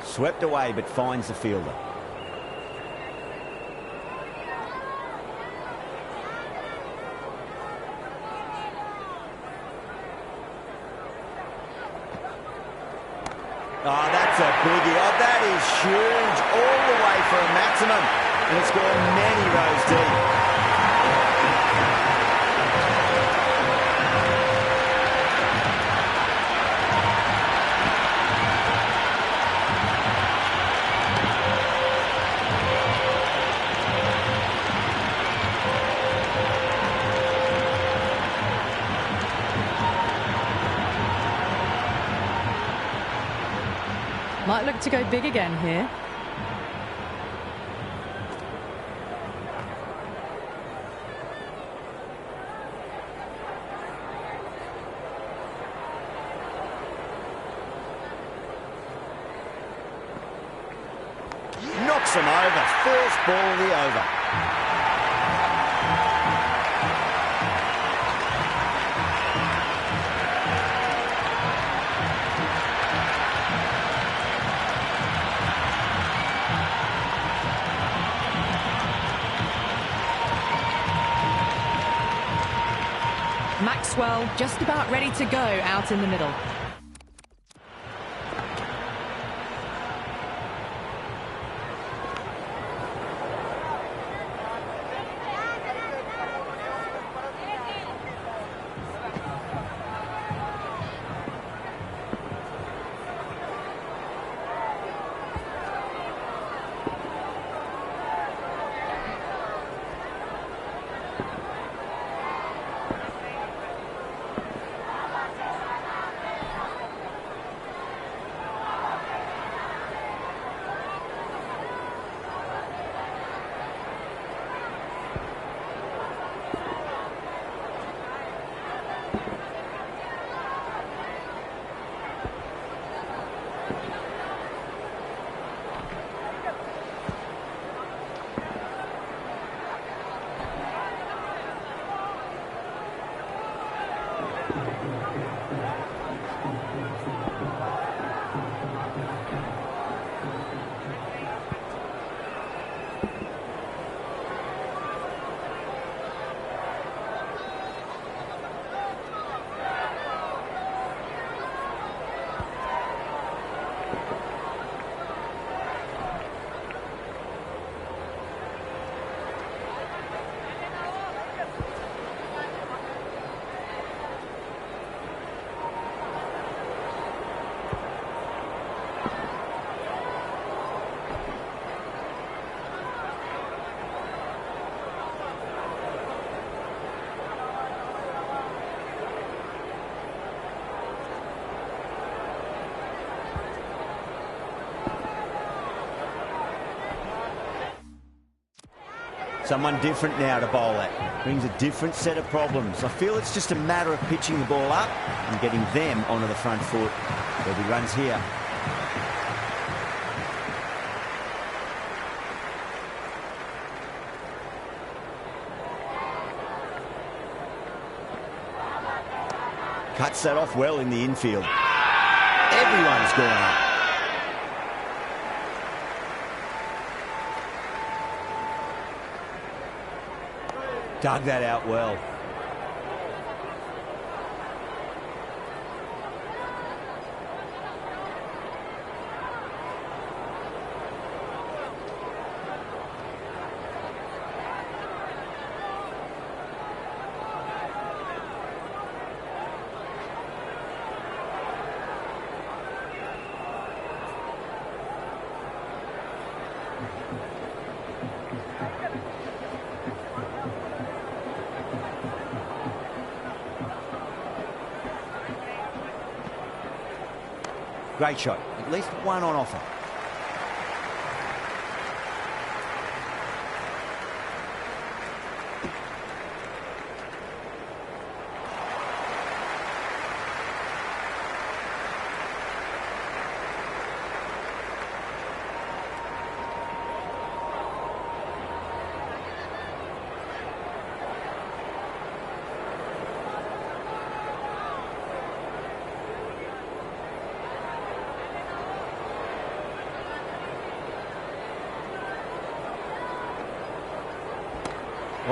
Swept away, but finds the fielder. Oh, that's a biggie. Oh, that is huge. All the way for a maximum. And it's gone many rows deep. Might look to go big again here. Knocks him over. First ball of the over. Maxwell just about ready to go out in the middle. Someone different now to bowl at. Brings a different set of problems. I feel it's just a matter of pitching the ball up and getting them onto the front foot. There'll be runs here. Cuts that off well in the infield. Everyone's gone up. Dug that out well. Great shot. At least one on offer.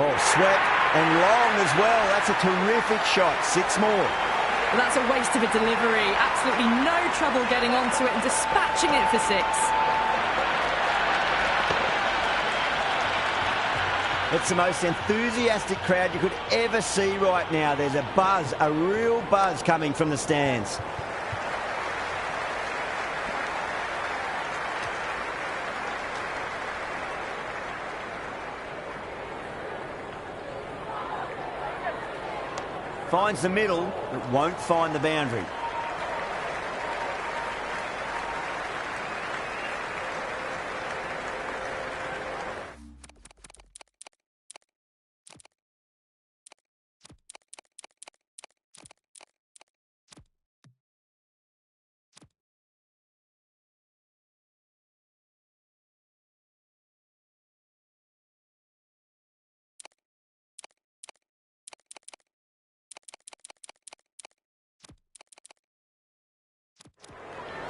Oh, swept and long as well. That's a terrific shot. 6 more. Well, that's a waste of a delivery. Absolutely no trouble getting onto it and dispatching it for 6. It's the most enthusiastic crowd you could ever see right now. There's a buzz, a real buzz coming from the stands. Finds the middle, but won't find the boundary.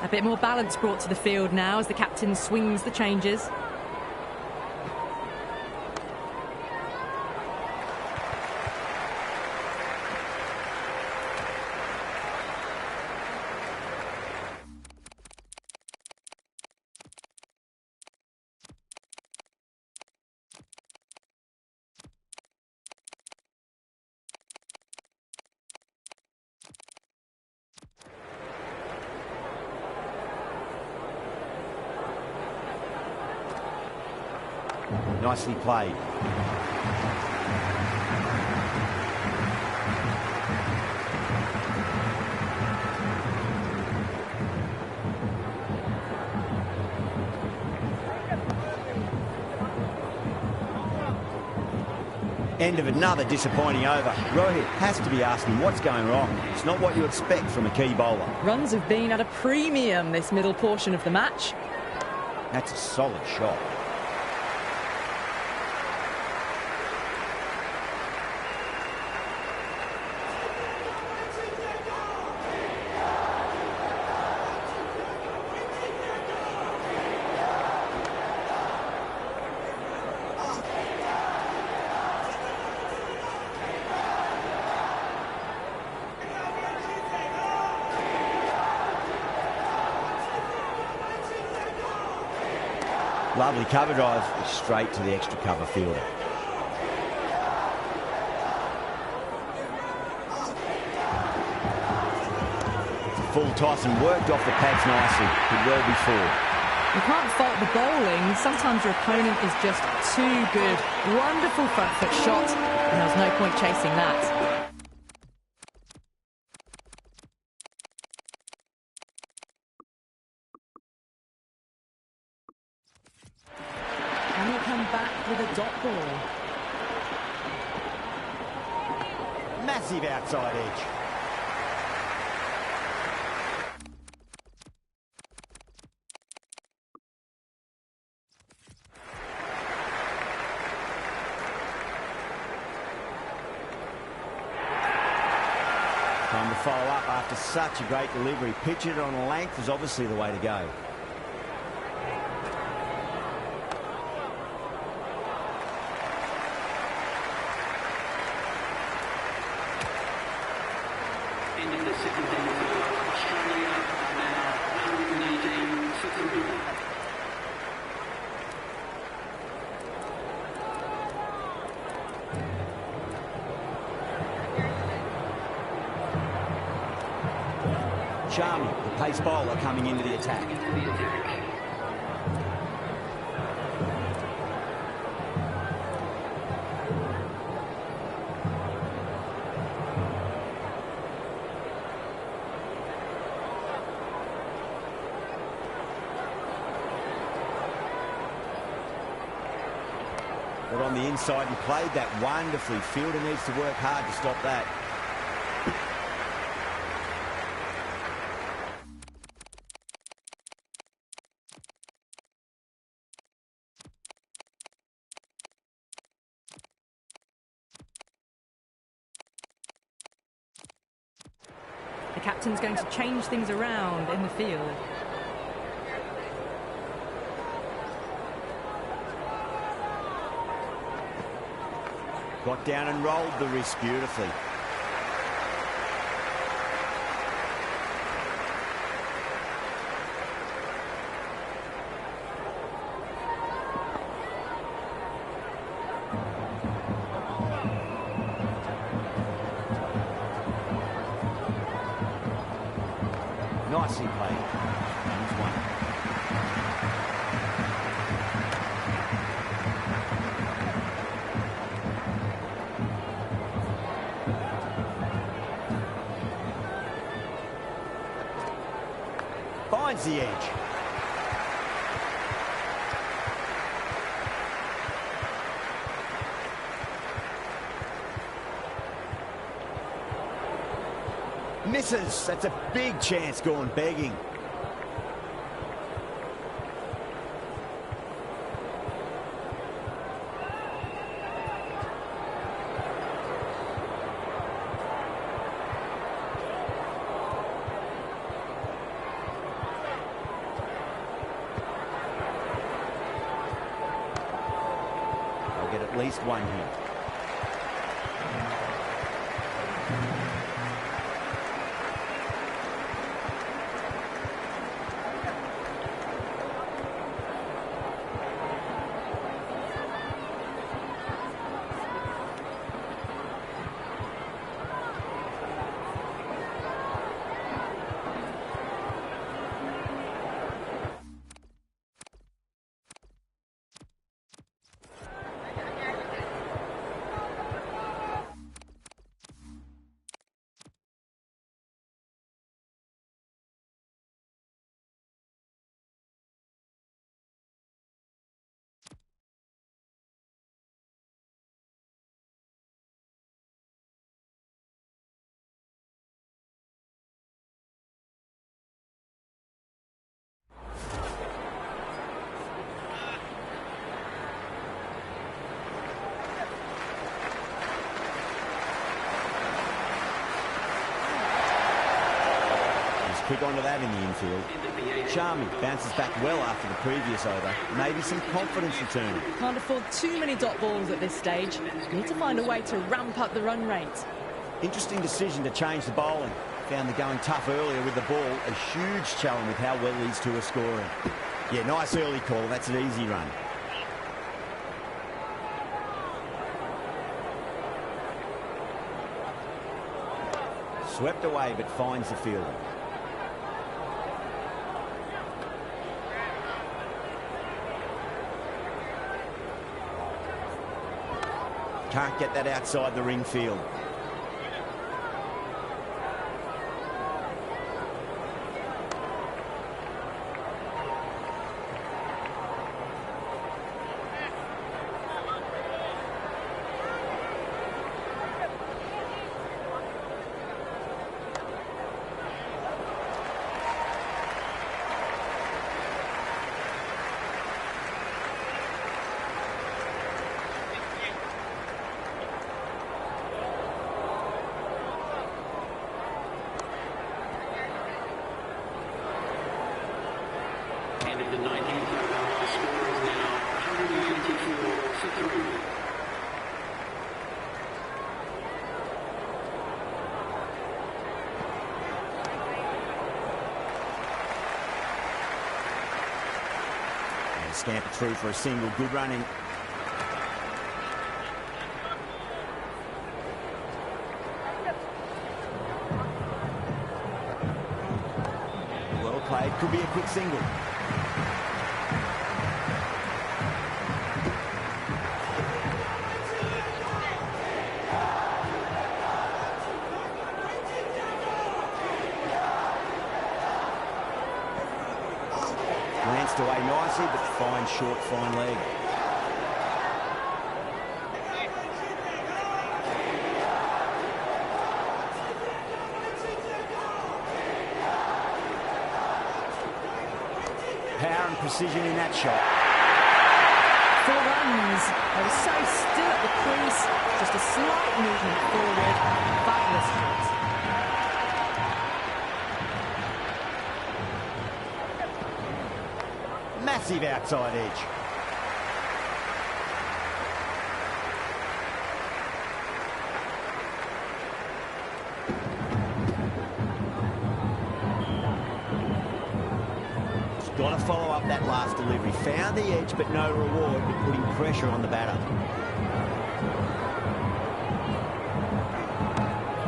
A bit more balance brought to the field now as the captain swings the changes. Nicely played. End of another disappointing over. Rohit has to be asking what's going wrong. It's not what you expect from a key bowler. Runs have been at a premium this middle portion of the match. That's a solid shot. Lovely cover drive, straight to the extra cover fielder. Full toss and worked off the pads nicely. Could well be four. You can't fault the bowling. Sometimes your opponent is just too good. Wonderful front foot shot, and there was no point chasing that. And he'll come back with a dot ball. Massive outside edge. Time to follow up after such a great delivery. Pitch it on a length is obviously the way to go. End of the second over. Australia are now 118 for 31. Charming, the pace bowler coming into the attack. Got on the inside and played that wonderfully. Fielder needs to work hard to stop that. The captain's going to change things around in the field. Got down and rolled the wrist beautifully. Nicely played. Runs one. Finds the edge. Misses. That's a big chance gone begging. They'll get at least one here. quick onto that in the infield. Charming bounces back well after the previous over. Maybe some confidence returning. Can't afford too many dot balls at this stage. Need to find a way to ramp up the run rate. Interesting decision to change the bowling. Found the going tough earlier with the ball. A huge challenge with how well these two are scoring. Yeah, nice early call. That's an easy run. Swept away, but finds the fielder. Can't get that outside the ring field. The 19th over, the score is now 184 for 3. And scamper through for a single. Good running. Well played. Could be a quick single. Glanced away nicely, but fine short, fine leg. Power and precision in that shot. 4 runs. They were so still at the crease. Just a slight movement forward. Fabulous hit. Massive outside edge. Just got to follow up that last delivery. Found the edge, but no reward, but putting pressure on the batter.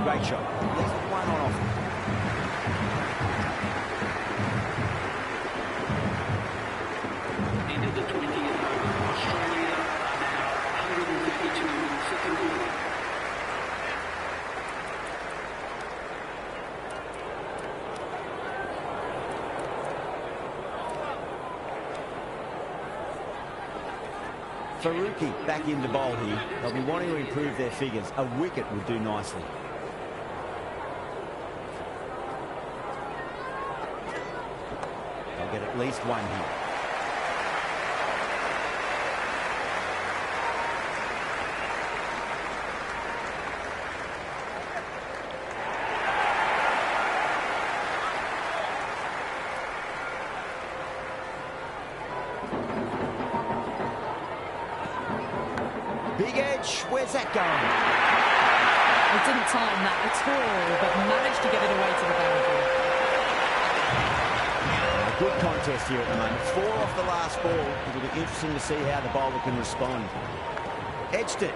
Great shot. At least one on offer. Into the 20th over, Australia are now 152 for 3. Faruqi back in the bowl here. They'll be wanting to improve their figures. A wicket would do nicely. They'll get at least one here. Big edge, where's that going? They didn't time that at all, but managed to get it away to the boundary. A good contest here at the moment. 4 off the last ball. It'll be interesting to see how the bowler can respond. Edged it.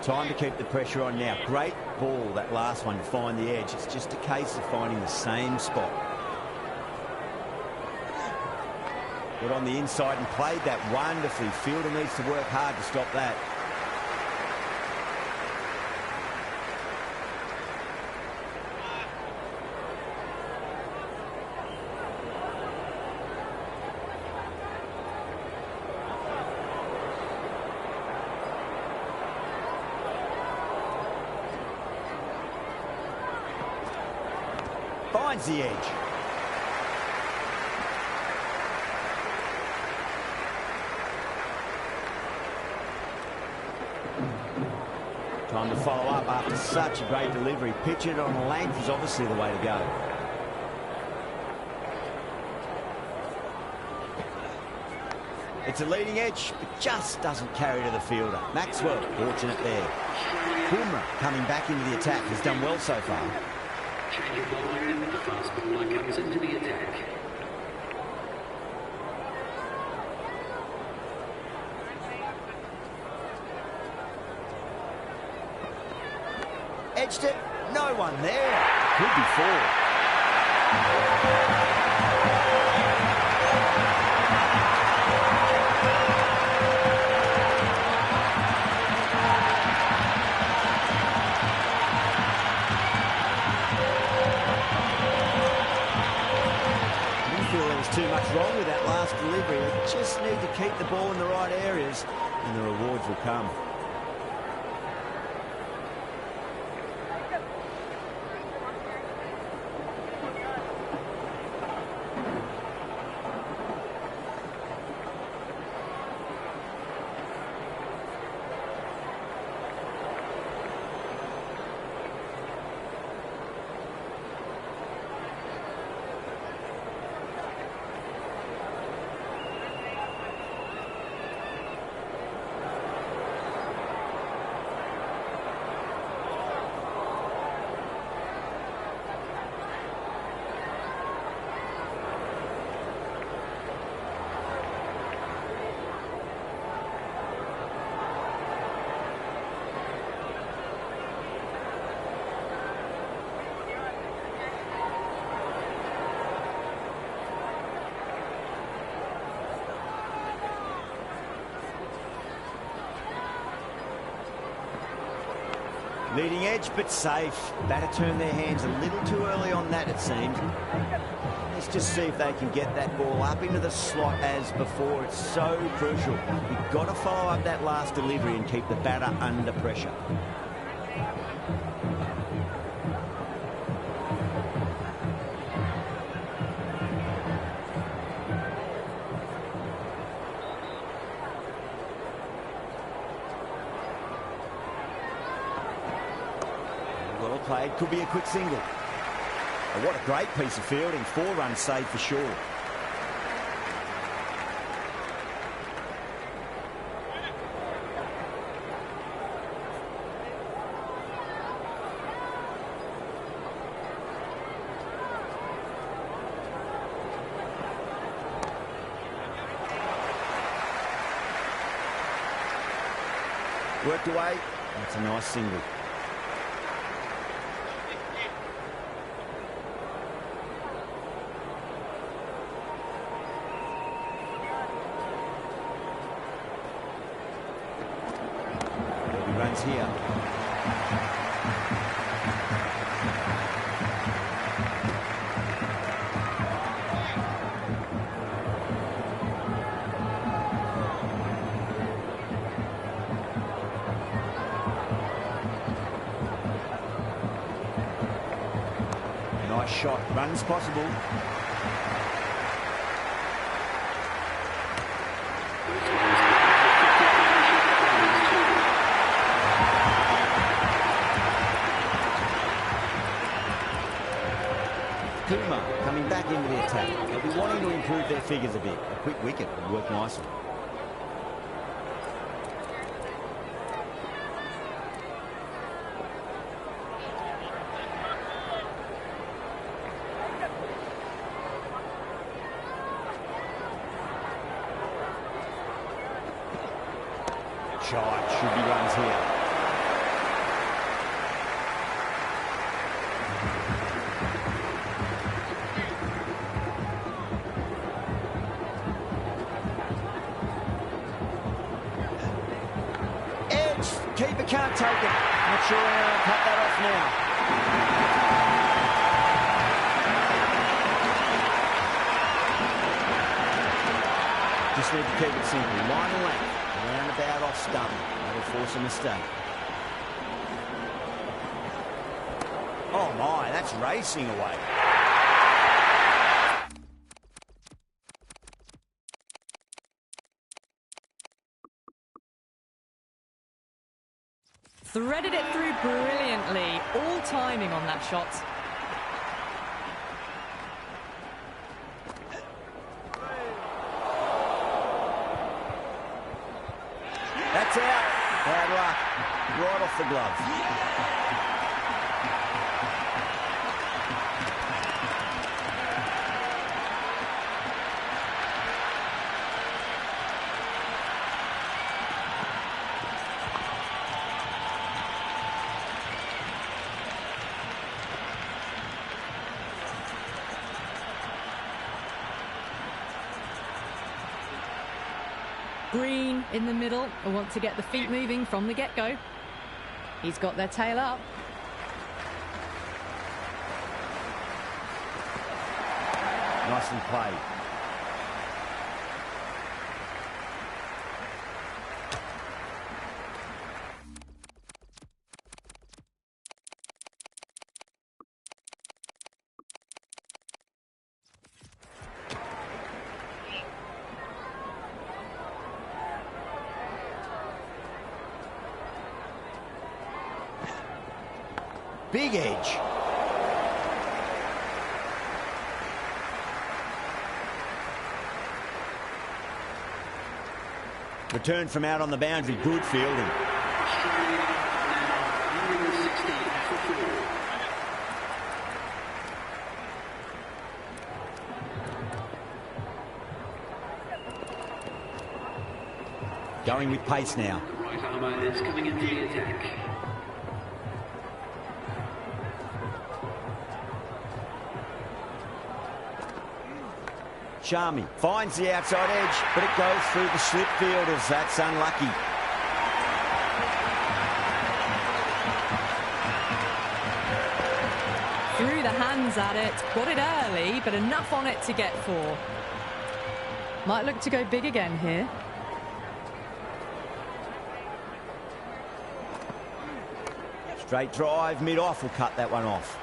Time to keep the pressure on now. Great ball, that last one, to find the edge. It's just a case of finding the same spot. Got on the inside and played that wonderfully. Fielder needs to work hard to stop that. Finds the edge. Time to follow up after such a great delivery. Pitching it on length is obviously the way to go. It's a leading edge, but just doesn't carry to the fielder. Maxwell, fortunate there. Bumrah coming back into the attack, has done well so far. Change of bowler in with the fast bowler comes into the attack. Edged it, no one there. Could be four. Too much wrong with that last delivery. They just need to keep the ball in the right areas and the rewards will come. Leading edge, but safe. Batter turned their hands a little too early on that, it seems. Let's just see if they can get that ball up into the slot as before. It's so crucial. You've got to follow up that last delivery and keep the batter under pressure. Well played, could be a quick single. Oh, what a great piece of fielding. 4 runs saved for sure. Worked away. That's a nice single. Runs here. Nice shot. Runs possible. Coming back into the attack. They'll be wanting to improve their figures a bit. A quick wicket would work nicely. Shot, should be runs here. Keeper can't take it. Not sure how to cut that off now. Just need to keep it simple. Line and length. Around about off stump. That'll force a mistake. Oh my, that's racing away. Threaded it through brilliantly. All timing on that shot. That's out. Bad luck. Right off the glove. Green in the middle will want to get the feet moving from the get-go. He's got their tail up. Nicely played. Big edge. Return from out on the boundary. Good fielding. Australia now 160 for 4. Going with pace now. The right armour is coming into the attack. Sharmy finds the outside edge, but it goes through the slip fielders. That's unlucky. Threw the hands at it, got it early, but enough on it to get 4. Might look to go big again here. Straight drive, mid-off will cut that one off.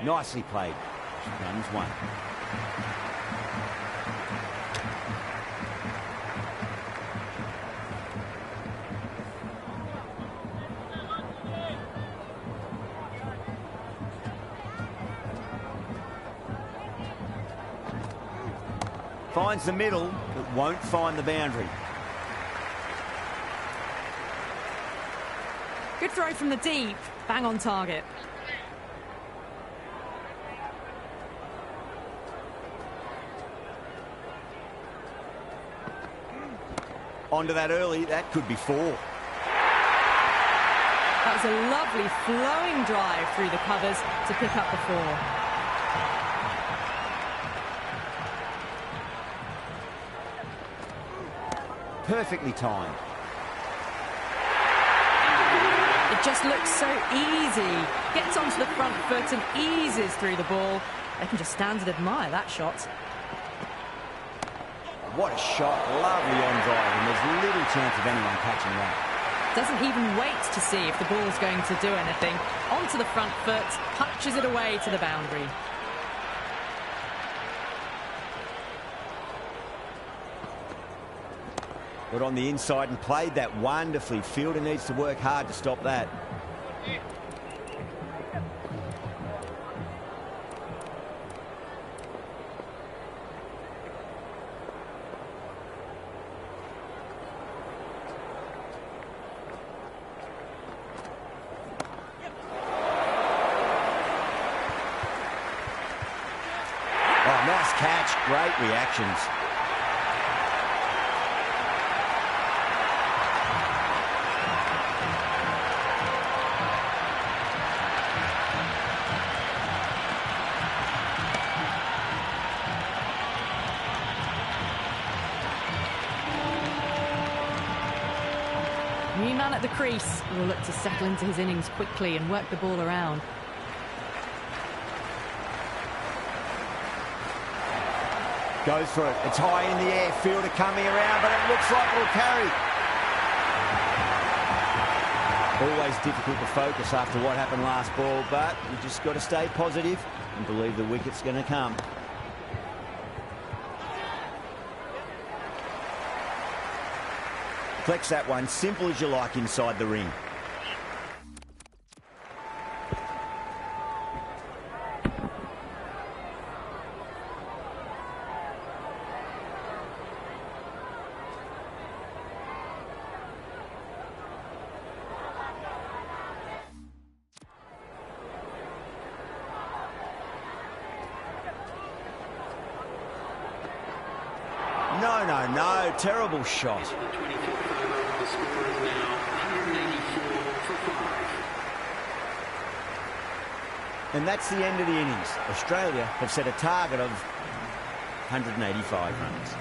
Nicely played. Runs 1. Finds the middle, but won't find the boundary. Good throw from the deep. Bang on target. Onto that early, that could be 4. That was a lovely flowing drive through the covers to pick up the 4. Perfectly timed. It just looks so easy. Gets onto the front foot and eases through the ball. They can just stand and admire that shot. What a shot. Lovely on drive, and there's little chance of anyone catching that. Doesn't even wait to see if the ball's going to do anything. Onto the front foot, punches it away to the boundary. Got on the inside and played that wonderfully. Fielder needs to work hard to stop that. Oh, nice catch. Great reactions. New man at the crease will look to settle into his innings quickly and work the ball around. Goes for it. It's high in the air. Fielder coming around, but it looks like it'll carry. Always difficult to focus after what happened last ball, but you just got to stay positive and believe the wicket's going to come. Flex that one, simple as you like inside the ring. No, terrible shot. The 24th over, the score is now 184 for 5. And that's the end of the innings. Australia have set a target of 185 runs.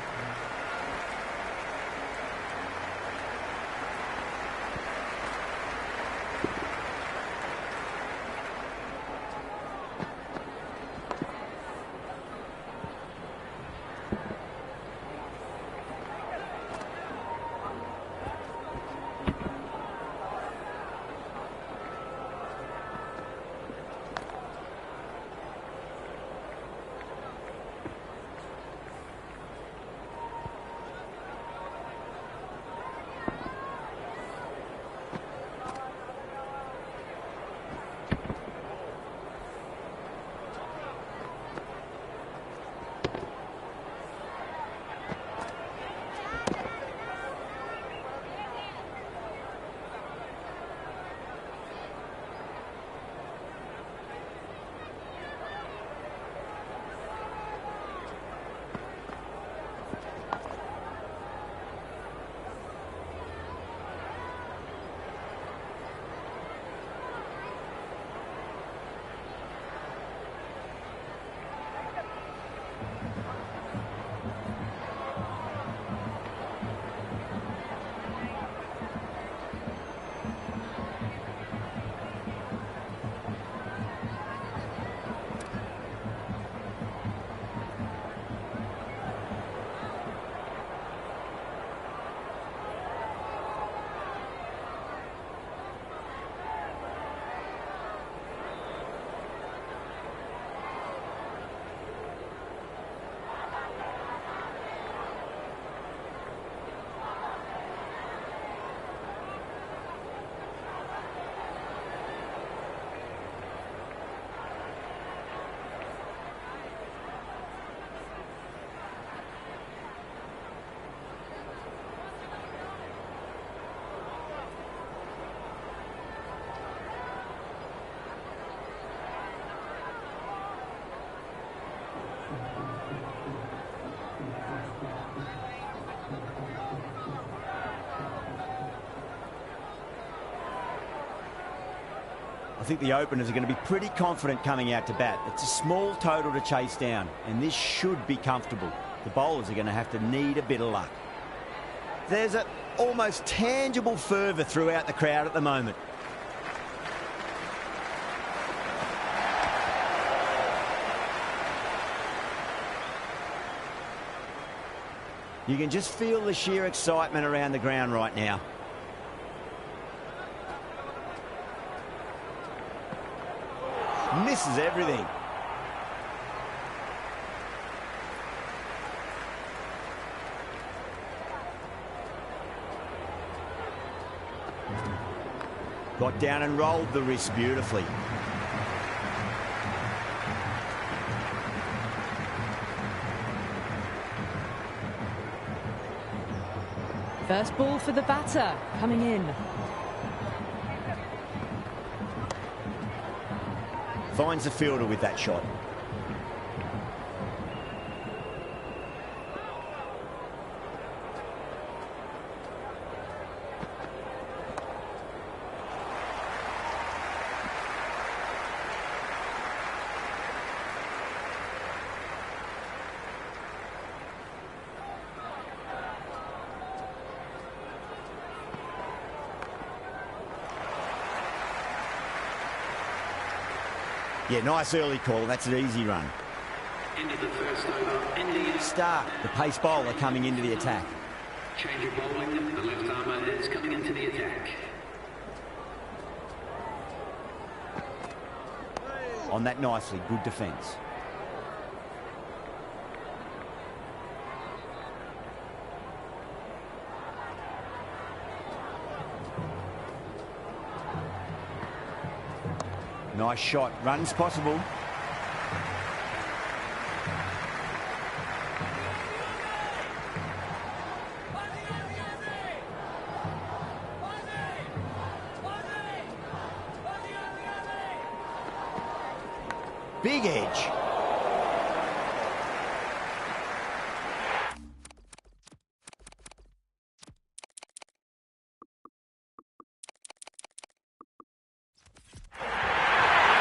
I think the openers are going to be pretty confident coming out to bat. It's a small total to chase down, and this should be comfortable. The bowlers are going to have to need a bit of luck. There's an almost tangible fervour throughout the crowd at the moment. You can just feel the sheer excitement around the ground right now. Misses everything. Got down and rolled the wrist beautifully. First ball for the batter, coming in. Finds the fielder with that shot. Yeah, nice early call. That's an easy run. End of the first over. India. Stark, the pace bowler, coming into the attack. Change of bowling. The left armour is coming into the attack. on that nicely. Good defence. Nice shot. Runs possible. Big edge.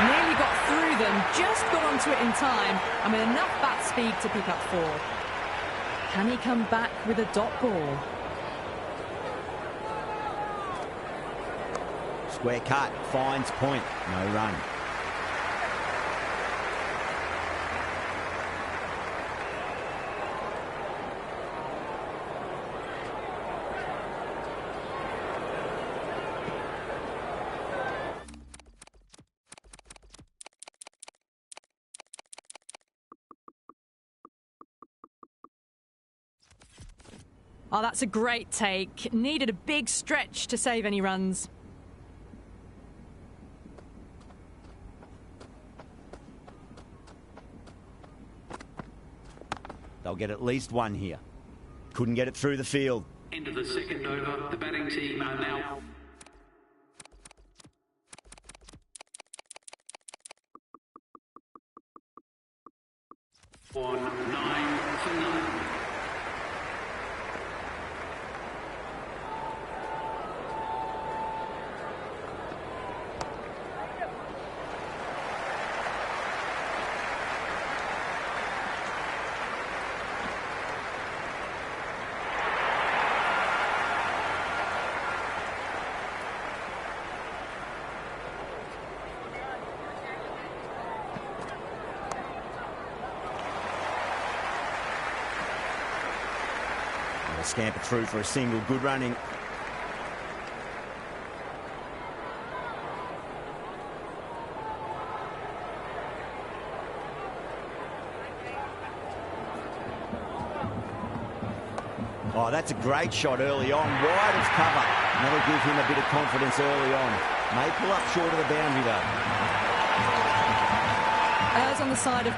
Nearly got through them, just got onto it in time, and with enough bat speed to pick up 4. Can he come back with a dot ball? Square cut, finds point, no run. Oh, that's a great take. Needed a big stretch to save any runs. They'll get at least one here. Couldn't get it through the field. End of the second over. The batting team are now 9 for 9. Scamper through for a single. Good running. Oh, that's a great shot early on. Wide of cover. That'll give him a bit of confidence early on. May pull up short of the boundary though. Errs on the side of